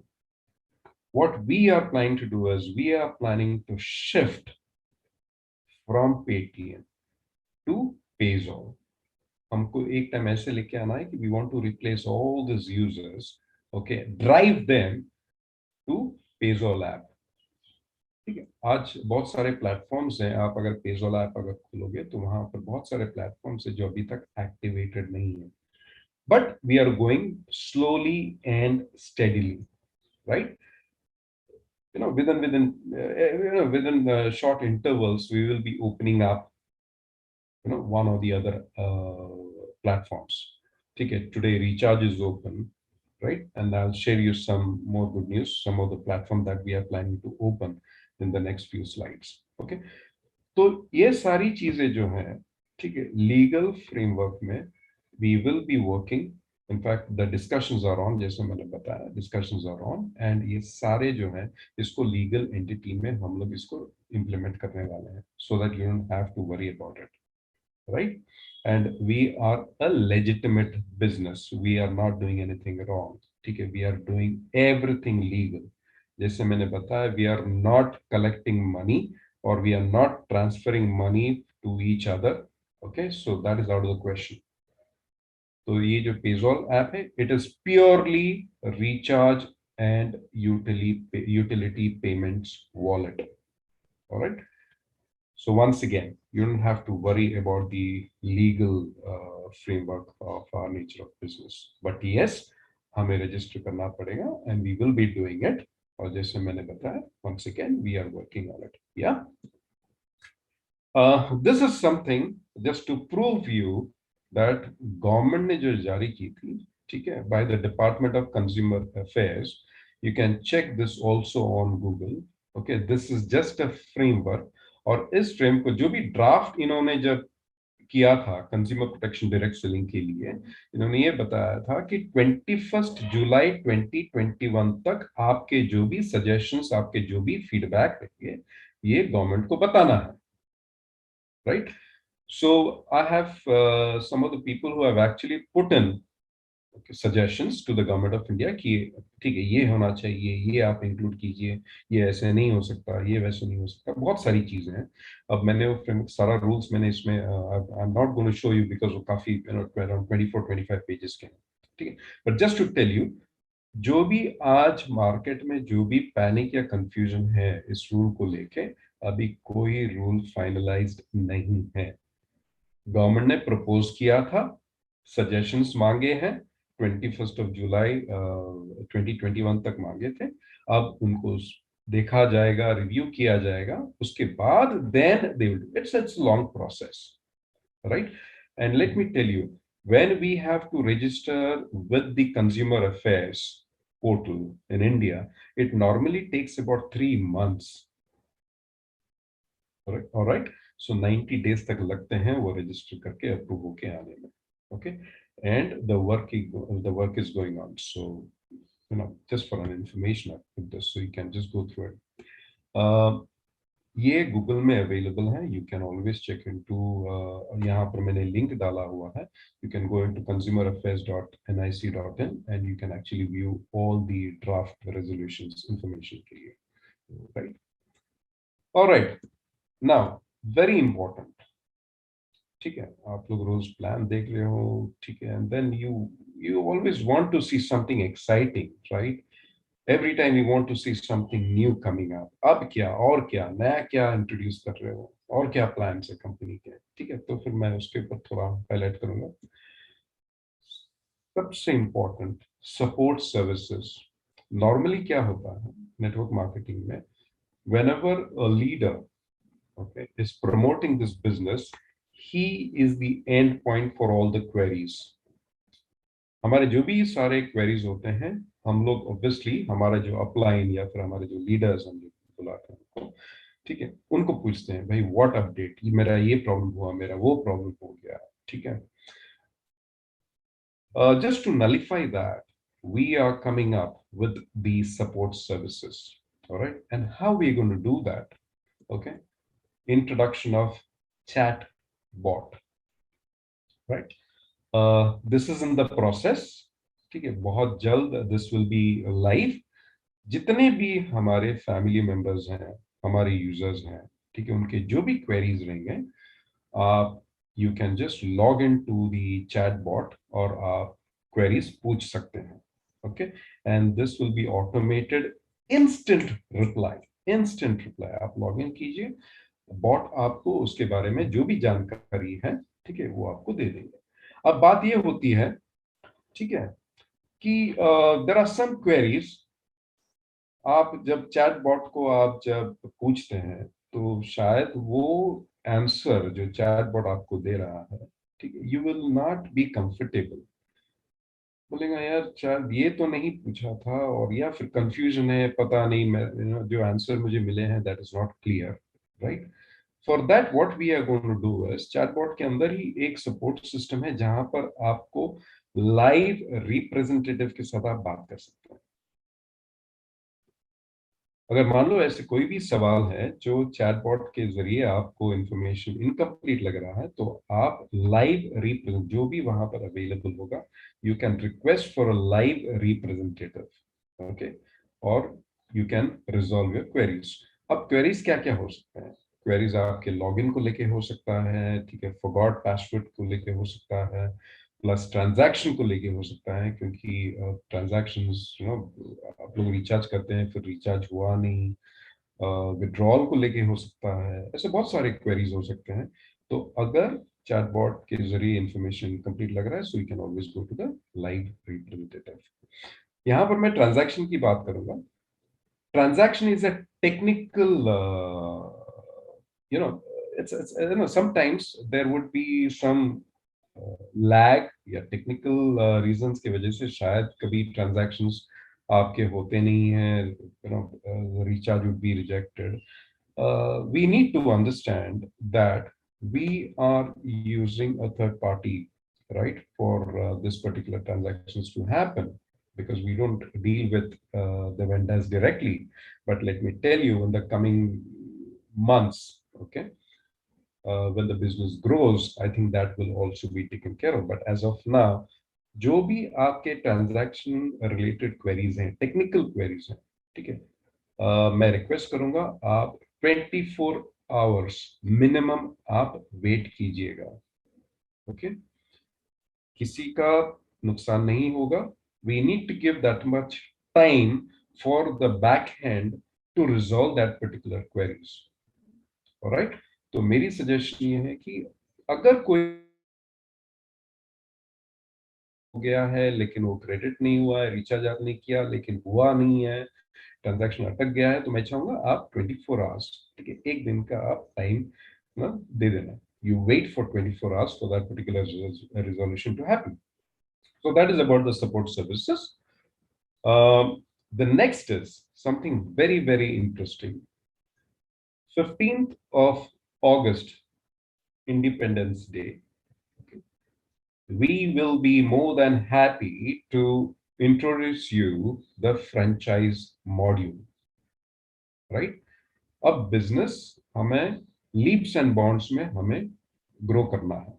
What we are planning to do is we are planning to shift from Paytm to Payzol. हमको एक टाइम ऐसे लेके आना है कि we want to replace all these users, okay, drive them to Payzol app. ठीक है, आज बहुत सारे प्लेटफॉर्म्स हैं. आप अगर Payzol app अगर खोलोगे तो वहां पर बहुत सारे प्लेटफॉर्म्स हैं जो अभी तक एक्टिवेटेड नहीं है. But we are going slowly and steadily, right? Within short intervals, we will be opening up, one or the other platforms. Okay, today recharge is open, right? And I'll share you some more good news, some of the platform that we are planning to open in the next few slides. Okay, तो ये सारी चीजें जो हैं, ठीक है, legal framework में we will be working in fact the discussions are on, जैसे मैंने बताया डिस्कशंस आर ऑन, एंड ये सारे जो हैं इसको लीगल एंटिटी में हम लोग इसको इम्प्लीमेंट करने वाले हैं, so that you don't have to worry about it, right? And we are a legitimate business, we are not doing anything wrong, ठीक है? We are doing everything legal. जैसे मैंने बताया, we are not collecting money और we are not transferring money to each other, okay? So that is out of the question. तो ये जो पेजॉल ऐप है, it is purely recharge and utility payments wallet, alright? So once again, you don't have to worry about the legal framework of our nature of business. But yes, हमें register करना पड़ेगा and we will be doing it. और जैसे मैंने बताया, once again, we are working on it. Yeah. This is something just to prove you that government ने जो जारी की थी, ठीक है, by the Department of Consumer Affairs. You can check this also on Google. Okay, this is just a framework. और इस frame को जो भी ड्राफ्ट इन्होंने जब किया था कंज्यूमर प्रोटेक्शन डायरेक्ट सेलिंग के लिए, इन्होंने ये बताया था कि 21 जुलाई 2021 तक आपके जो भी सजेशंस, आपके जो भी फीडबैक रहेंगे, ये गवर्नमेंट को बताना है, right? So I have some of the people who have actually put in suggestions to the government of India कि ठीक है, ये होना चाहिए, ये आप इंक्लूड कीजिए, ये ऐसे नहीं हो सकता, ये वैसे नहीं हो सकता, बहुत सारी चीजें हैं। अब मैंने वो सारा रूल्स मैंने इसमें I am not going to show you because वो काफी अराउंड 24-25 पेजेस के हैं, ठीक है? But just to tell you, जो भी आज मार्केट में जो भी पैनिक या कंफ्यूजन है इस रूल को लेके, अभी कोई रूल फाइनलाइज्ड नहीं है। गवर्नमेंट ने प्रपोज किया था, सजेशंस मांगे हैं, 21 जुलाई 2021 तक मांगे थे। अब उनको देखा जाएगा, रिव्यू किया जाएगा, उसके बाद then they will do. It's long process, right? And let me tell you, when we have to register with the consumer affairs portal in India, it normally takes about 3 months. All right, so 90 days तक लगते हैं वो register करके approve होके आने में, okay? And the work is going on. So just for an information, I put this so you can just go through it. ये Google में अवेलेबल है, you can always check into, यहाँ पर मैंने लिंक डाला हुआ है, you can go into consumeraffairs.nic.in and you can actually view all the draft resolutions information के लिए, right? All right, now very important, ठीक है? आप लोग रोज प्लान देख रहे हो, ठीक है? and then you always want to see something exciting, right? Every time you want to see something new coming up. अब क्या और क्या नया क्या इंट्रोड्यूस कर रहे हो, और क्या प्लान्स है कंपनी के, ठीक है? तो फिर मैं उसके ऊपर थोड़ा हाईलाइट करूंगा। सबसे इंपॉर्टेंट, सपोर्ट सर्विसेज। नॉर्मली क्या होता है नेटवर्क मार्केटिंग में, whenever a leader, okay, is promoting this business, he is the end point for all the queries. हमारे जो भी सारे क्वेरीज होते हैं, हम लोग ऑब्वियसली हमारा जो अपलाइन या फिर हमारे जो लीडर्स हम बुलाते हैं उनको, ठीक है, उनको पूछते हैं, भाई व्हाट अपडेट, मेरा ये प्रॉब्लम हुआ, मेरा वो प्रॉब्लम हो गया, ठीक है? Just to nullify that, we are coming up with the support services, alright? And how we are going to do that? Okay, introduction of chat bot, right? This is in the process, ठीक है? बहुत जल्द this will B live. जितने भी हमारे family members हैं, हमारे users हैं, ठीक है, उनके जो भी क्वेरीज रहेंगे, आप you can just log in to the chat bot और आप क्वेरीज पूछ सकते हैं, okay? And this will be automated, instant reply. आप लॉग इन कीजिए, बॉट आपको उसके बारे में जो भी जानकारी है, ठीक है, वो आपको दे देंगे। अब बात ये होती है, ठीक है, कि देयर आर सम क्वेरीज, आप जब चैट बॉट को आप जब पूछते हैं तो शायद वो आंसर जो चैट बॉट आपको दे रहा है, ठीक है, you will not be comfortable, बोलेगा यार शायद ये तो नहीं पूछा था, और या फिर कंफ्यूजन है, पता नहीं, मैं जो आंसर मुझे मिले हैं that is not clear, right? For that what we are going to do is, chatbot के अंदर ही एक सपोर्ट सिस्टम है जहां पर आपको लाइव रिप्रेजेंटेटिव के साथ आप बात कर सकते हैं। अगर मान लो ऐसे कोई भी सवाल है जो चैटबॉट के जरिए आपको इंफॉर्मेशन इनकम्प्लीट लग रहा है, तो आप लाइव रिप्रेजेंट जो भी वहां पर अवेलेबल होगा, you can request for a live representative, okay, और you can resolve your queries. अब क्वेरीज क्या क्या हो सकते हैं? क्वेरीज आपके लॉगिन को लेके हो सकता है, ठीक है, फॉरगॉट पासवर्ड को लेके हो सकता है, प्लस ट्रांजैक्शन को लेके हो सकता है, क्योंकि ट्रांजैक्शंस आप लोग रिचार्ज करते हैं, फिर रिचार्ज हुआ नहीं, विड्रॉल को लेके हो सकता है, ऐसे बहुत सारे क्वेरीज हो सकते हैं। तो अगर चैटबॉट के जरिए इंफॉर्मेशन कंप्लीट लग रहा है, so you can always go to the live representative. यहाँ पर मैं ट्रांजैक्शन की बात करूंगा। Transaction is a technical, you know, it's sometimes there would be some lag या technical reasons की वजह से शायद कभी transactions आपके होते नहीं हैं, the recharge would be rejected. We need to understand that we are using a third party, right, for this particular transactions to happen, because we don't deal with the vendors directly. But let me tell you, in the coming months, okay, when the business grows, I think that will also be taken care of. But as of now, जो भी आपके transaction related queries हैं, technical queries हैं, ठीक है, मैं request करूंगा आप 24 आवर्स मिनिमम आप वेट कीजिएगा, ओके, किसी का नुकसान नहीं होगा। We need to give that much time for the back hand to resolve that particular queries, alright. तो मेरी सजेशन ये है कि अगर कोई हो गया है लेकिन वो क्रेडिट नहीं हुआ है, रिचार्ज आपने किया लेकिन हुआ नहीं है, ट्रांजैक्शन अटक गया है, तो मैं चाहूंगा आप 24 आवर्स, ठीक है, एक दिन का आप टाइम ना दे देना। You wait for 24 hours for that particular resolution to happen. So that is about the support services. The next is something very, very interesting. 15th of August, Independence Day. We will be more than happy to introduce you the franchise module, right? अब business हमें leaps and bounds में हमें grow करना है,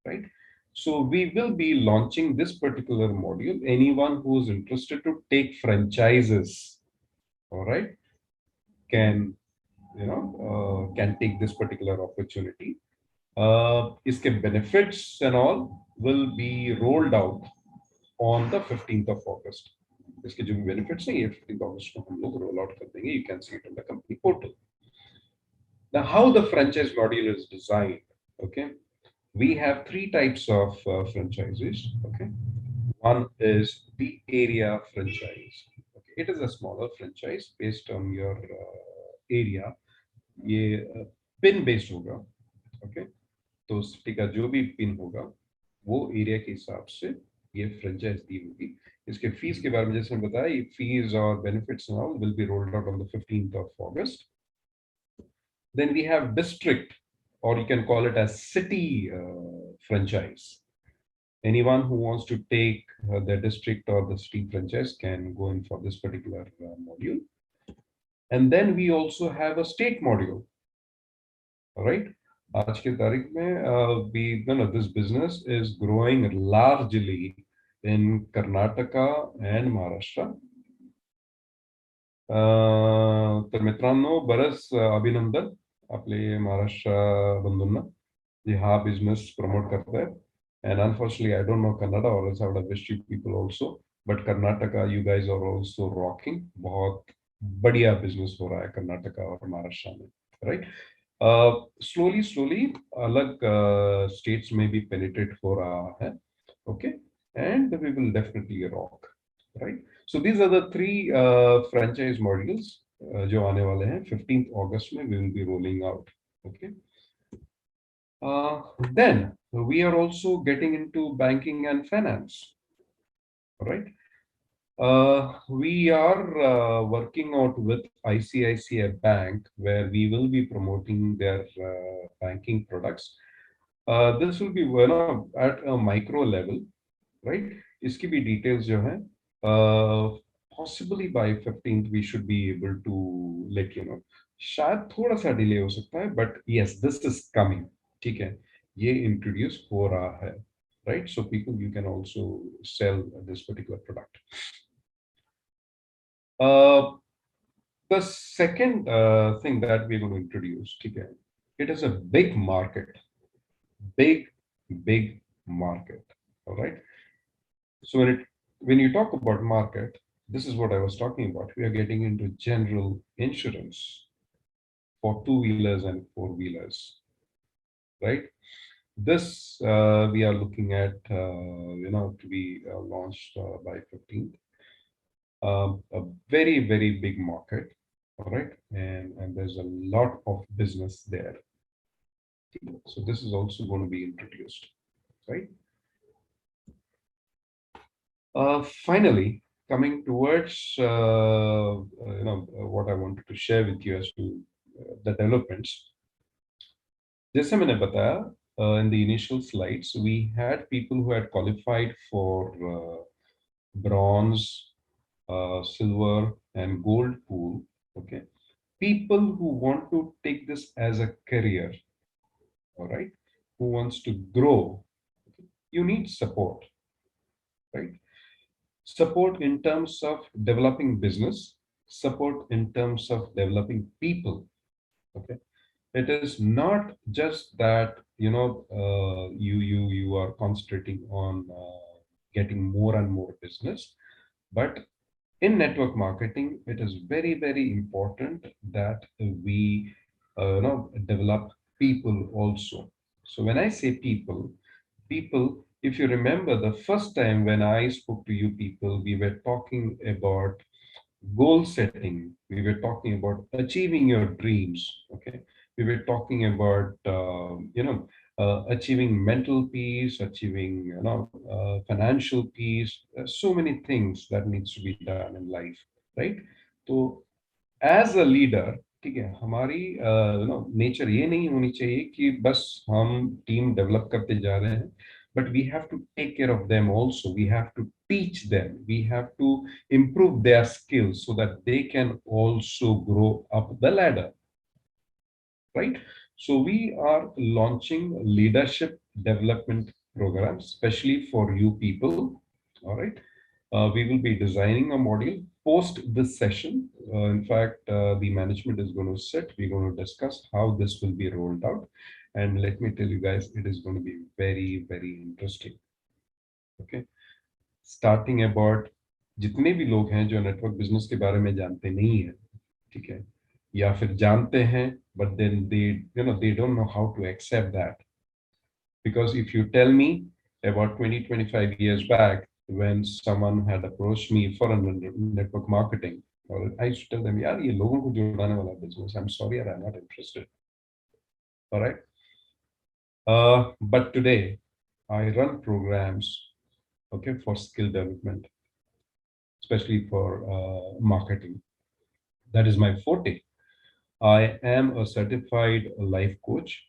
right? So we will be launching this particular module. Anyone who is interested to take franchises, all right, can can take this particular opportunity. Iske benefits and all will be rolled out on the 15th of August. इसके जो भी benefits हैं ये 15th August को हम लोग roll out कर देंगे. You can see it on the company portal. Now, how the franchise module is designed? Okay, we have three types of franchises. Okay, one is the area franchise. Okay, it is a smaller franchise based on your area. ये pin based होगा, okay, तो city का जो भी pin होगा वो area के हिसाब से ये फ्रेंचाइज दी होगी। इसके फीस के बारे में जैसे मैंने बताया, ये फीस और benefits and all will be rolled out on the 15th of August. Then we have district, or you can call it as city franchise. Anyone who wants to take the district or the city franchise can go in for this particular module. And then we also have a state module. All right. आज के तारीख में this business is growing largely in Karnataka and Maharashtra. तर मित्रांनो, बरंच अभिनंदन आपले महाराष्ट्र बंधूंना जे हा बिझनेस प्रमोट करतायत. And unfortunately, I don't know Kannada, or else I would have wished you people also. But Karnataka, you guys are also rocking. बहुत बढ़िया business हो रहा है कर्नाटका और महाराष्ट्र में, right? Slowly, अलग states में भी penetrate हो रहा है, okay? And we will definitely rock, right? So these are the three franchise modules जो आने वाले हैं 15th August में we will be rolling out, okay? Then we are also getting into banking and finance, right? We are working out with ICICI Bank, where we will be promoting their banking products. This will be at a micro level, right? इसकी भी details जो है possibly by 15th we should be able to let you know. शायद थोड़ा सा delay हो सकता है, but yes, this is coming. ठीक है, ये introduce हो रहा है, right? So people, you can also sell this particular product. The second thing that we're going to introduce, ठीक है, it is a big market, big, big market. All right. So when you talk about market, this is what I was talking about. We are getting into general insurance for two-wheelers and four-wheelers, right? This we are looking at, to be launched by 15th. A very, very big market, all right, and there's a lot of business there. So this is also going to be introduced, right? Finally, coming towards what I wanted to share with you as to the developments. जैसे मैंने बताया in the initial slides, we had people who had qualified for bronze, silver, and gold pool. Okay, people who want to take this as a career, all right, who wants to grow, you need support, right? Support in terms of developing business, support in terms of developing people. Okay, it is not just that you are concentrating on getting more and more business, but in network marketing, it is very, very important that we develop people also. So when I say people, if you remember the first time when I spoke to you people, we were talking about goal setting, we were talking about achieving your dreams. Okay, we were talking about achieving mental peace, achieving financial peace. There's so many things that needs to be done in life, right? So as a leader, ठीक है, हमारी nature ये नहीं होनी चाहिए कि बस हम टीम डेवलप करते जा रहे हैं, but we have to take care of them also. We have to teach them, we have to improve their skills so that they can also grow up the ladder, right? So we are launching leadership development programs, especially for you people. All right, we will be designing a module post this session. In fact, the management is going to sit. We're going to discuss how this will be rolled out. And let me tell you guys, it is going to be very, very interesting. Okay. Starting about जितने भी लोग हैं जो network business के बारे में जानते नहीं है, ठीक है, या फिर जानते हैं, but then they don't know how to accept that. Because if you tell me about 20-25 years back, when someone had approached me for a network marketing, or I used to tell them, yaar, ye logon ko jodane wala business. I'm sorry, I'm not interested. All right. But today, I run programs, okay, for skill development, especially for marketing. That is my forte. I am a certified life coach.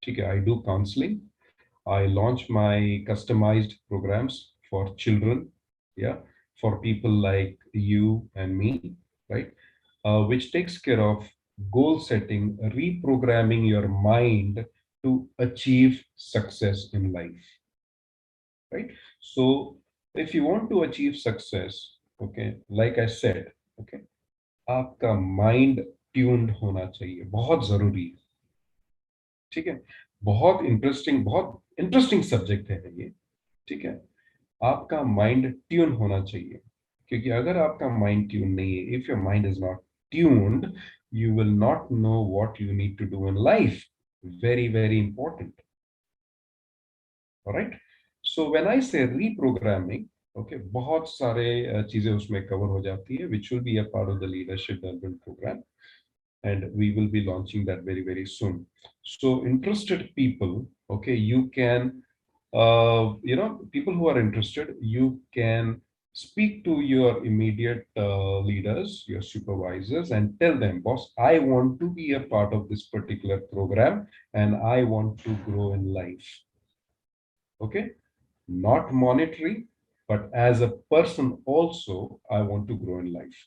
Okay, I do counseling. I launch my customized programs for children, yeah, for people like you and me, right? Which takes care of goal setting, reprogramming your mind to achieve success in life, right? So if you want to achieve success, okay, like I said, okay, आपका mind tuned होना चाहिए, बहुत जरूरी है, ठीक है? बहुत interesting subject है ये, ठीक है? आपका माइंड ट्यून होना चाहिए, क्योंकि अगर आपका माइंड ट्यून नहीं है, if your mind is not tuned, you will not know what you need to do in life. Very, very important. All right. So when I say reprogramming, okay, बहुत सारे चीजें उसमें कवर हो जाती है, which will be a part of the leadership development program, and we will be launching that very, very soon. So interested people, okay, you can people who are interested, you can speak to your immediate leaders, your supervisors, and tell them, boss, I want to be a part of this particular program and I want to grow in life. Okay, not monetary, but as a person also, I want to grow in life.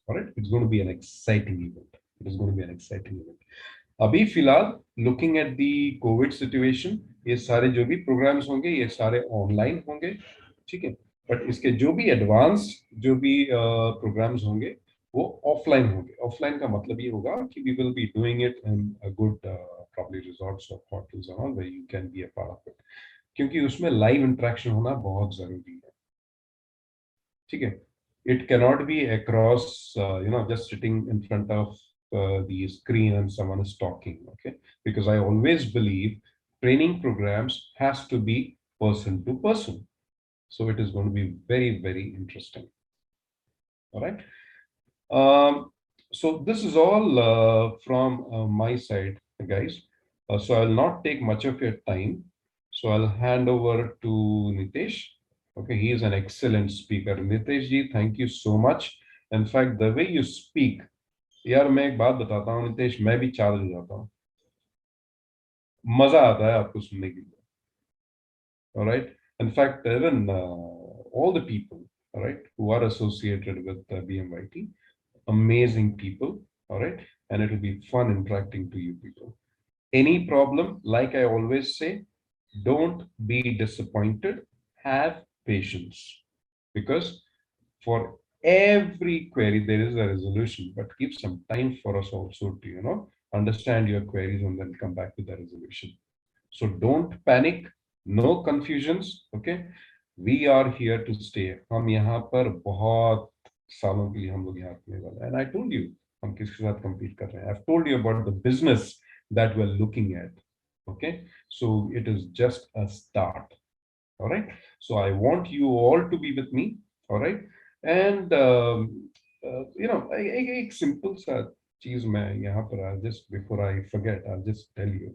All right, it's going to be an exciting event. It is going to be an exciting event. अभी फिलहाल looking at the COVID situation, ये सारे जो भी programs होंगे ये सारे online होंगे, ठीक है. बट इसके जो भी advanced जो भी programs होंगे वो offline होंगे. Offline का मतलब ये होगा कि we will be doing it in a good probably resorts or hotels and all where you can be a part of it. क्योंकि उसमें live interaction होना बहुत जरूरी है, ठीक है. It cannot be across just sitting in front of the screen and someone is talking, okay, because I always believe training programs has to be person to person, so it is going to be very, very interesting. All right. So this is all from my side, guys. So I'll not take much of your time, so I'll hand over to Nitesh. Okay, he is an excellent speaker. Nitesh ji, thank you so much. In fact, the way you speak, यार मैं एक बात बताता हूँ नितेश, मैं भी charge हो जाता हूँ, मजा आता है आपको सुनने के लिए. All right. In fact, even all the people, all right, who are associated with BMYT, amazing people, all right, and it will be fun interacting to you people. Any problem, like I always say, don't be disappointed, have patience, because for every query there is a resolution, but give some time for us also to understand your queries and then come back to the resolution. So don't panic, no confusions, okay. We are here to stay. हम यहाँ पर बहुत सालों के लिए हम लोग यहाँ रहने वाले हैं. And I told you हम किसके साथ compete कर रहे हैं. I've told you about the business that we're looking at, okay. So it is just a start. All right. So I want you all to be with me. All right. And एक simple सा चीज मैं यहाँ पर just before I forget, I'll just tell you.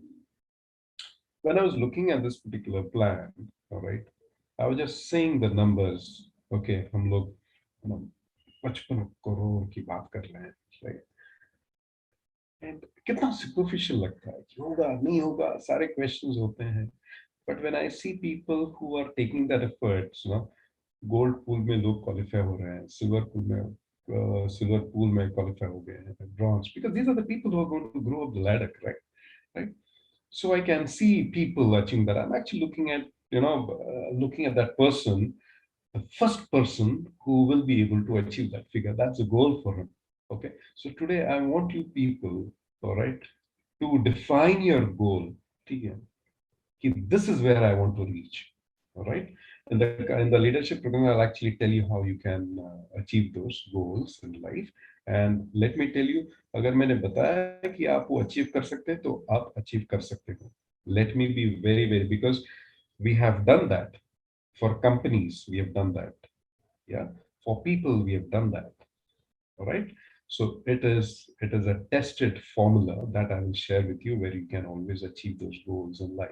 When I was looking at this particular plan, all right, I was just saying the numbers. Okay, हम लोग 55 करोड़ की बात कर रहे हैं, right? And कितना superficial लगता है कि होगा नहीं होगा, सारे questions होते हैं. But when I see people who are taking that efforts, gold pool में लोग qualify हो रहे हैं, silver pool में qualify हो गए हैं, bronze, because these are the people who are going to grow up the ladder, correct? Right? So I can see people achieving that. I'm actually looking at, looking at that person, the first person who will be able to achieve that figure. That's a goal for him. Okay. So today I want you people, all right, to define your goal. This is where I want to reach. All right. In the leadership program, I'll actually tell you how you can achieve those goals in life. And let me tell you, अगर मैंने बताया कि आप वो achieve कर सकते हैं, तो आप achieve कर सकते हो. Let me be very, very, because we have done that. For companies, we have done that. Yeah. For people, we have done that. All right. So it is a tested formula that I will share with you, where you can always achieve those goals in life.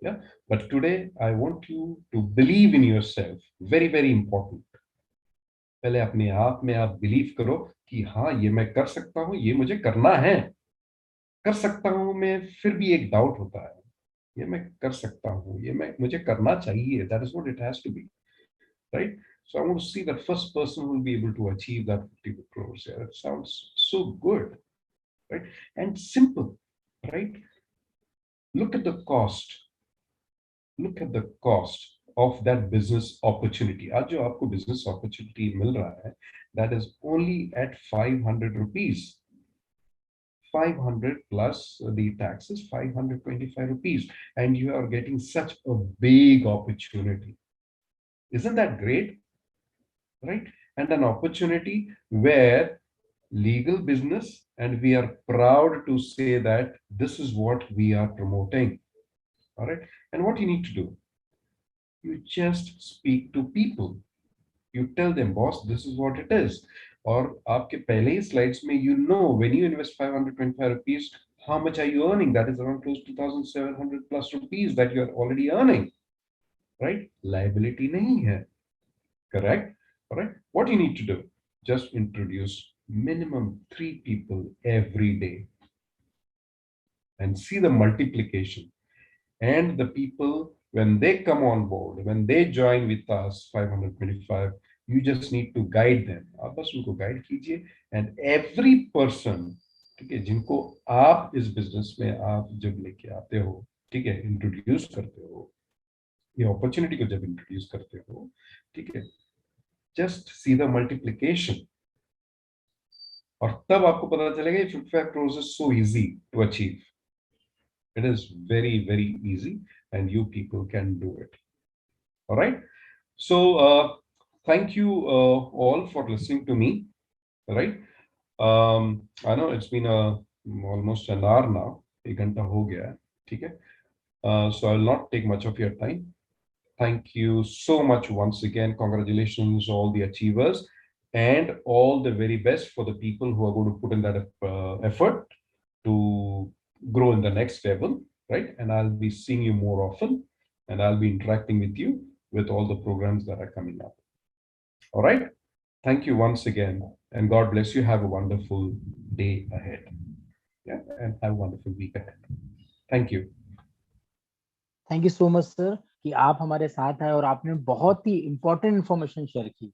Yeah. But today I want you to believe in yourself. Very, very important. पहले अपने आप में आप believe करो कि हाँ, ये मैं कर सकता हूँ, ये मुझे करना है. कर सकता हूँ मैं, फिर भी एक डाउट होता है. ये मैं कर सकता हूँ, ये मुझे करना चाहिए. That is what it has to be, right? So I want to see that first person who will be able to achieve that 50 crores. Yeah, that sounds so good, right? And simple, right? Look at the cost. Look at the cost of that business opportunity. आज जो आपको business opportunity मिल रहा है, that is only at 500 rupees. 500 plus the taxes, 525 rupees, and you are getting such a big opportunity. Isn't that great? Right? And an opportunity where legal business, and we are proud to say that this is what we are promoting. All right. And what you need to do, you just speak to people. You tell them, boss, this is what it is. Or आपके पहले ही slides में, when you invest 525 rupees, how much are you earning? That is around close to 2,700 plus rupees that you are already earning. Right? Liability नहीं है. Correct? All right. What you need to do, just introduce minimum 3 people every day and see the multiplication. And the people when they come on board, when they join with us 525, you just need to guide them. आप बस उनको guide कीजिए, and every person, ठीक है, जिनको आप इस business में आप जब लेके आते हो, ठीक है, इंट्रोड्यूस करते हो, ये अपॉर्चुनिटी को जब इंट्रोड्यूस करते हो, ठीक है, जस्ट सी द मल्टीप्लिकेशन, और तब आपको पता चलेगा 55 crores is so easy to achieve. It is very, very easy, and you people can do it. All right. So thank you all for listening to me. Right. I know it's been almost an hour now. एक घंटा हो गया है, ठीक है. So I'll not take much of your time. Thank you so much once again. Congratulations, all the achievers, and all the very best for the people who are going to put in that effort to grow in the next level, right? And I'll be seeing you more often, and I'll be interacting with you with all the programs that are coming up. All right. Thank you once again, and God bless you. Have a wonderful day ahead. Yeah, and have a wonderful week ahead. Thank you. Thank you so much sir कि आप हमारे साथ आए और आपने बहुत ही important information share की।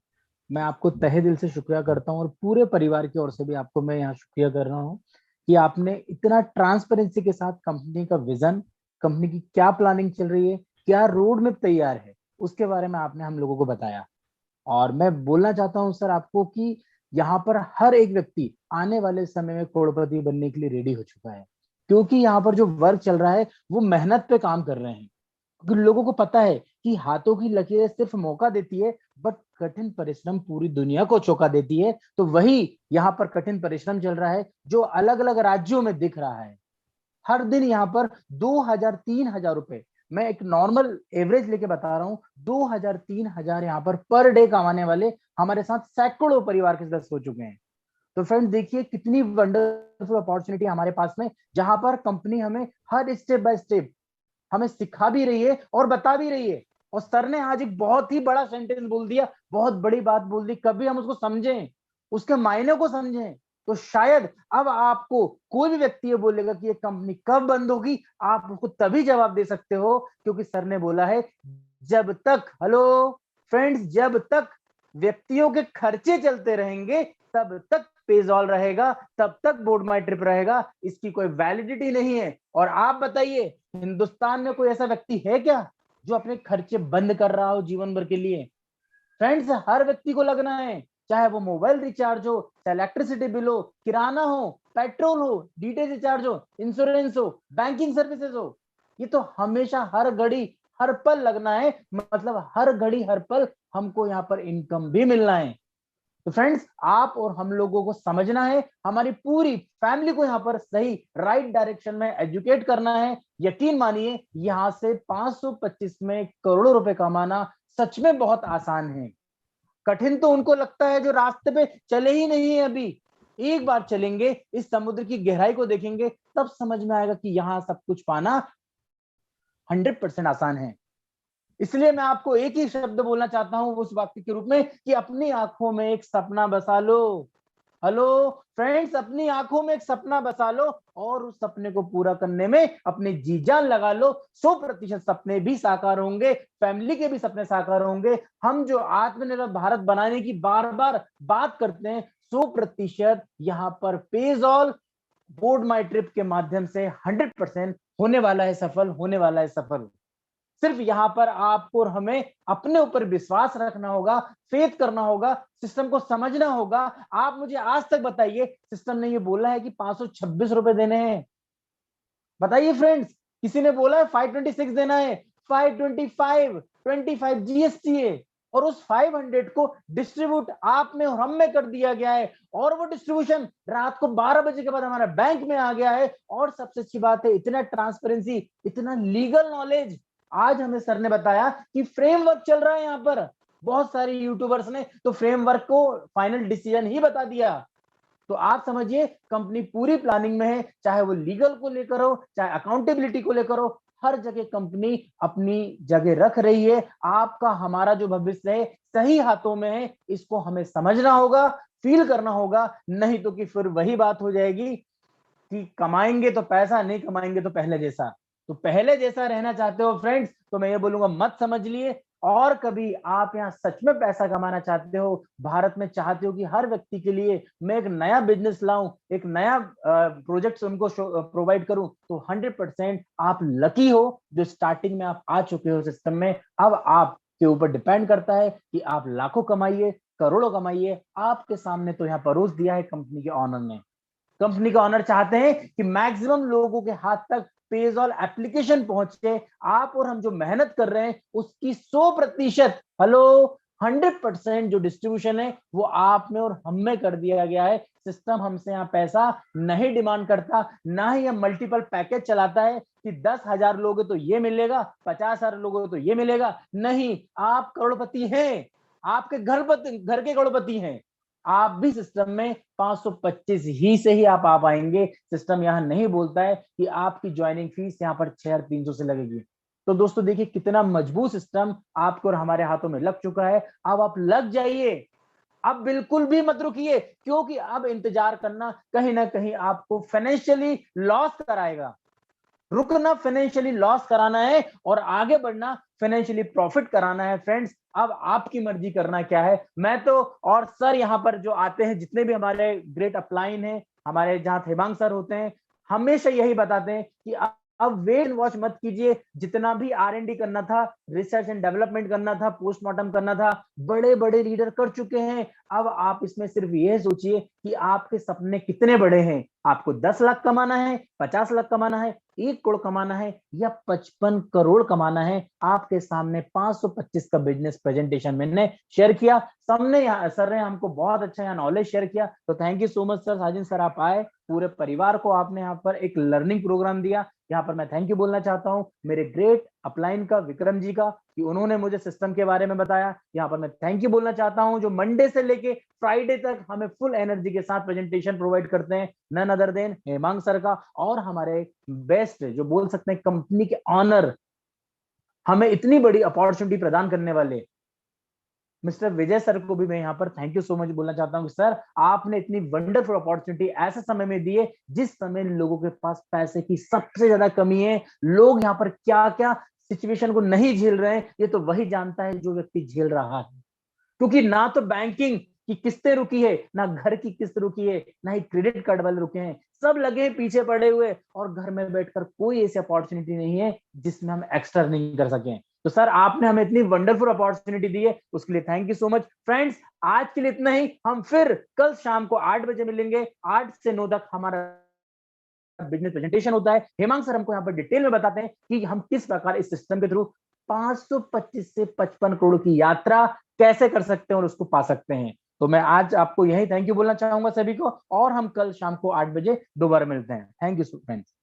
मैं आपको तहे दिल से शुक्रिया करता हूं, और पूरे परिवार की ओर से भी आपको मैं यहाँ शुक्रिया कर रहा हूँ कि आपने इतना ट्रांसपेरेंसी के साथ कंपनी का विजन, कंपनी की क्या प्लानिंग चल रही है, क्या रोड मैप तैयार है, उसके बारे में आपने हम लोगों को बताया। और मैं बोलना चाहता हूँ सर आपको कि यहाँ पर हर एक व्यक्ति आने वाले समय में करोड़पति बनने के लिए रेडी हो चुका है, क्योंकि यहाँ पर जो वर्क चल रहा है वो मेहनत पे काम कर रहे हैं। क्योंकि लोगों को पता है कि हाथों की लकीरें सिर्फ मौका देती है, बट कठिन परिश्रम पूरी दुनिया को चौंका देती है। तो वही यहाँ पर कठिन परिश्रम चल रहा है जो अलग अलग राज्यों में दिख रहा है। हर दिन यहाँ पर 2000-3000 रुपए, मैं एक नॉर्मल एवरेज लेके बता रहा हूँ, 2000-3000 यहाँ पर डे कमाने वाले हमारे साथ सैकड़ों परिवार के सदस्य हो चुके हैं। तो फ्रेंड्स देखिए कितनी वंडरफुल अपॉर्चुनिटी हमारे पास में, जहां पर कंपनी हमें हर स्टेप बाय स्टेप हमें सिखा भी रही है और बता भी रही है। और सर ने आज एक बहुत ही बड़ा सेंटेंस बोल दिया, बहुत बड़ी बात बोल दी, कभी हम उसको समझें, उसके मायने को समझें, तो शायद अब आपको कोई भी व्यक्ति ये बोलेगा कि ये कंपनी कब बंद होगी, आप उसको तभी जवाब दे सकते हो, क्योंकि सर ने बोला है जब तक, हेलो फ्रेंड्स, जब तक व्यक्तियों के खर्चे चलते रहेंगे तब तक पेजॉल रहेगा, तब तक बोर्ड माई ट्रिप रहेगा। इसकी कोई वैलिडिटी नहीं है। और आप बताइए हिंदुस्तान में कोई ऐसा व्यक्ति है क्या जो अपने खर्चे बंद कर रहा हो जीवन भर के लिए? फ्रेंड्स हर व्यक्ति को लगना है, चाहे वो मोबाइल रिचार्ज हो, चाहे इलेक्ट्रिसिटी बिल हो, किराना हो, पेट्रोल हो, डीटीएच रिचार्ज हो, इंश्योरेंस हो, बैंकिंग सर्विसेज हो, ये तो हमेशा हर घड़ी हर पल लगना है। मतलब हर घड़ी हर पल हमको यहाँ पर इनकम भी मिलना है। तो फ्रेंड्स आप और हम लोगों को समझना है, हमारी पूरी फैमिली को यहाँ पर सही राइट डायरेक्शन में एजुकेट करना है। यकीन मानिए यहाँ से 525 में करोड़ों रुपए कमाना सच में बहुत आसान है। कठिन तो उनको लगता है जो रास्ते पे चले ही नहीं है अभी। एक बार चलेंगे, इस समुद्र की गहराई को देखेंगे, तब समझ में आएगा कि यहाँ सब कुछ पाना 100% आसान है। इसलिए मैं आपको एक ही शब्द बोलना चाहता हूं उस वाक्य के रूप में कि अपनी आंखों में एक सपना बसा लो। हेलो फ्रेंड्स, अपनी आंखों में एक सपना बसा लो और उस सपने को पूरा करने में अपनी जी जान लगा लो। 100% सपने भी साकार होंगे, फैमिली के भी सपने साकार होंगे। हम जो आत्मनिर्भर भारत बनाने की बार बार बात करते हैं, 100% यहाँ पर पेजॉल बोर्ड माई ट्रिप के माध्यम से 100% होने वाला है सफल, होने वाला है सफल। सिर्फ यहाँ पर आपको और हमें अपने ऊपर विश्वास रखना होगा, फेथ करना होगा, सिस्टम को समझना होगा। आप मुझे आज तक बताइए, सिस्टम ने ये बोला है कि 526 रुपए देने हैं? बताइए फ्रेंड्स, किसी ने बोला है 526 देना है? 525, 25 जीएसटी है, और उस 500 को डिस्ट्रीब्यूट आप में और हम में कर दिया गया है। और वो डिस्ट्रीब्यूशन रात को 12 बजे के बाद हमारा बैंक में आ गया है। और सबसे अच्छी बात है, इतना ट्रांसपेरेंसी, इतना लीगल नॉलेज। आज हमें सर ने बताया कि फ्रेमवर्क चल रहा है यहाँ पर, बहुत सारे यूट्यूबर्स ने तो फ्रेमवर्क को फाइनल डिसीजन ही बता दिया। तो आप समझिए कंपनी पूरी प्लानिंग में है, चाहे वो लीगल को लेकर हो, चाहे अकाउंटेबिलिटी को लेकर हो, हर जगह कंपनी अपनी जगह रख रही है। आपका हमारा जो भविष्य है सही हाथों में है, इसको हमें समझना होगा, फील करना होगा। नहीं तो कि फिर वही बात हो जाएगी कि कमाएंगे तो पैसा, नहीं कमाएंगे तो पहले जैसा। तो पहले जैसा रहना चाहते हो फ्रेंड्स, तो मैं ये बोलूंगा मत समझ लिए। और कभी आप यहाँ सच में पैसा कमाना चाहते हो, भारत में चाहते हो कि हर व्यक्ति के लिए मैं एक नया बिजनेस लाऊं, एक नया प्रोजेक्ट उनको प्रोवाइड करूं, तो 100% आप लकी हो जो स्टार्टिंग में आप आ चुके हो सिस्टम में। अब आपके ऊपर डिपेंड करता है कि आप लाखों कमाइए, करोड़ों कमाइए। आपके सामने तो यहाँ परोस दिया है कंपनी के ऑनर ने। कंपनी का ऑनर चाहते हैं कि मैक्सिमम लोगों के हाथ तक पेजॉल एप्लीकेशन पहुंचे। आप और हम जो मेहनत कर रहे हैं उसकी 100%, हेलो, 100% जो डिस्ट्रीब्यूशन है वो आप में और हम में कर दिया गया है। सिस्टम हमसे यहाँ पैसा नहीं डिमांड करता, ना ही हम मल्टीपल पैकेज चलाता है कि 10,000 लोग हैं तो ये मिलेगा, 50,000 लोग हैं तो ये मिलेगा। नहीं, आप करोड़पति हैं, आपके घर के करोड़पति हैं। आप भी सिस्टम में 525 ही से ही आप आ पाएंगे। सिस्टम यहाँ नहीं बोलता है कि आपकी ज्वाइनिंग फीस यहाँ पर 6,300 से लगेगी। तो दोस्तों देखिए कितना मजबूत सिस्टम आपको और हमारे हाथों में लग चुका है। अब आप लग जाइए, अब बिल्कुल भी मत रुकिए, क्योंकि अब इंतजार करना कहीं ना कहीं आपको फाइनेंशियली लॉस कराएगा। रुकना फाइनेंशियली लॉस कराना है और आगे बढ़ना फाइनेंशियली प्रॉफिट कराना है। फ्रेंड्स, अब आपकी मर्जी करना क्या है। मैं तो और सर यहाँ पर जो आते हैं, जितने भी हमारे ग्रेट अपलाइन हैं, हमारे जहाँ थेबांग सर होते हैं, हमेशा यही बताते हैं कि अब वेट एंड वॉच मत कीजिए। जितना भी R&D करना था, रिसर्च एंड डेवलपमेंट करना था, पोस्टमार्टम करना था, बड़े बड़े लीडर कर चुके हैं। अब आप इसमें सिर्फ यह सोचिए कि आपके सपने कितने बड़े हैं। आपको 10 लाख कमाना है, 50 लाख कमाना है, 1 करोड़ कमाना है या 55 करोड़ कमाना है। आपके सामने 525 का बिजनेस प्रेजेंटेशन मैंने शेयर किया। सबने यहाँ सर ने हमको बहुत अच्छा यहाँ नॉलेज शेयर किया, तो thank you so much sir. Sajin sir आप आए, पूरे परिवार को आपने यहाँ पर एक लर्निंग प्रोग्राम दिया। यहाँ पर मैं थैंक यू बोलना चाहता हूँ मेरे ग्रेट अपलाइन का, विक्रम जी का, कि उन्होंने मुझे सिस्टम के बारे में बताया। यहाँ पर मैं थैंक यू बोलना चाहता हूँ जो मंडे से लेके फ्राइडे तक हमें फुल एनर्जी के साथ प्रेजेंटेशन प्रोवाइड करते हैं, none other than Hemang sir का। और हमारे बेस्ट जो बोल सकते हैं कंपनी के ऑनर, हमें इतनी बड़ी अपॉर्चुनिटी प्रदान करने वाले मिस्टर विजय सर को भी मैं यहाँ पर थैंक यू सो मच बोलना चाहता हूँ। सर, आपने इतनी वंडरफुल अपॉर्चुनिटी ऐसे समय में दी है जिस समय लोगों के पास पैसे की सबसे ज्यादा कमी है। लोग यहाँ पर क्या क्या सिचुएशन को नहीं झेल रहे हैं, ये तो वही जानता है जो व्यक्ति झेल रहा है। क्योंकि ना तो बैंकिंग की किस्तें रुकी है, ना घर की किस्त रुकी है, ना ही क्रेडिट कार्ड वाले रुके हैं। सब लगे हैं पीछे पड़े हुए, और घर में बैठकर कोई ऐसी अपॉर्चुनिटी नहीं है जिसमें हम एक्स्ट्रा नहीं कर सकें। तो सर, आपने हमें इतनी वंडरफुल अपॉर्चुनिटी दी है, उसके लिए thank you so much. Friends, आज के लिए इतना ही। हम फिर कल शाम को 8 बजे मिलेंगे। 8 से 9 तक हमारा बिजनेस प्रेजेंटेशन होता है। हेमांग सर हमको यहाँ पर डिटेल में बताते हैं कि हम किस प्रकार इस सिस्टम के थ्रू 525 से 55 करोड़ की यात्रा कैसे कर सकते हैं और उसको पा सकते हैं। तो मैं आज आपको यही थैंक यू बोलना चाहूंगा सभी को, और हम कल शाम को 8 बजे दोबारा मिलते हैं। Thank you friends.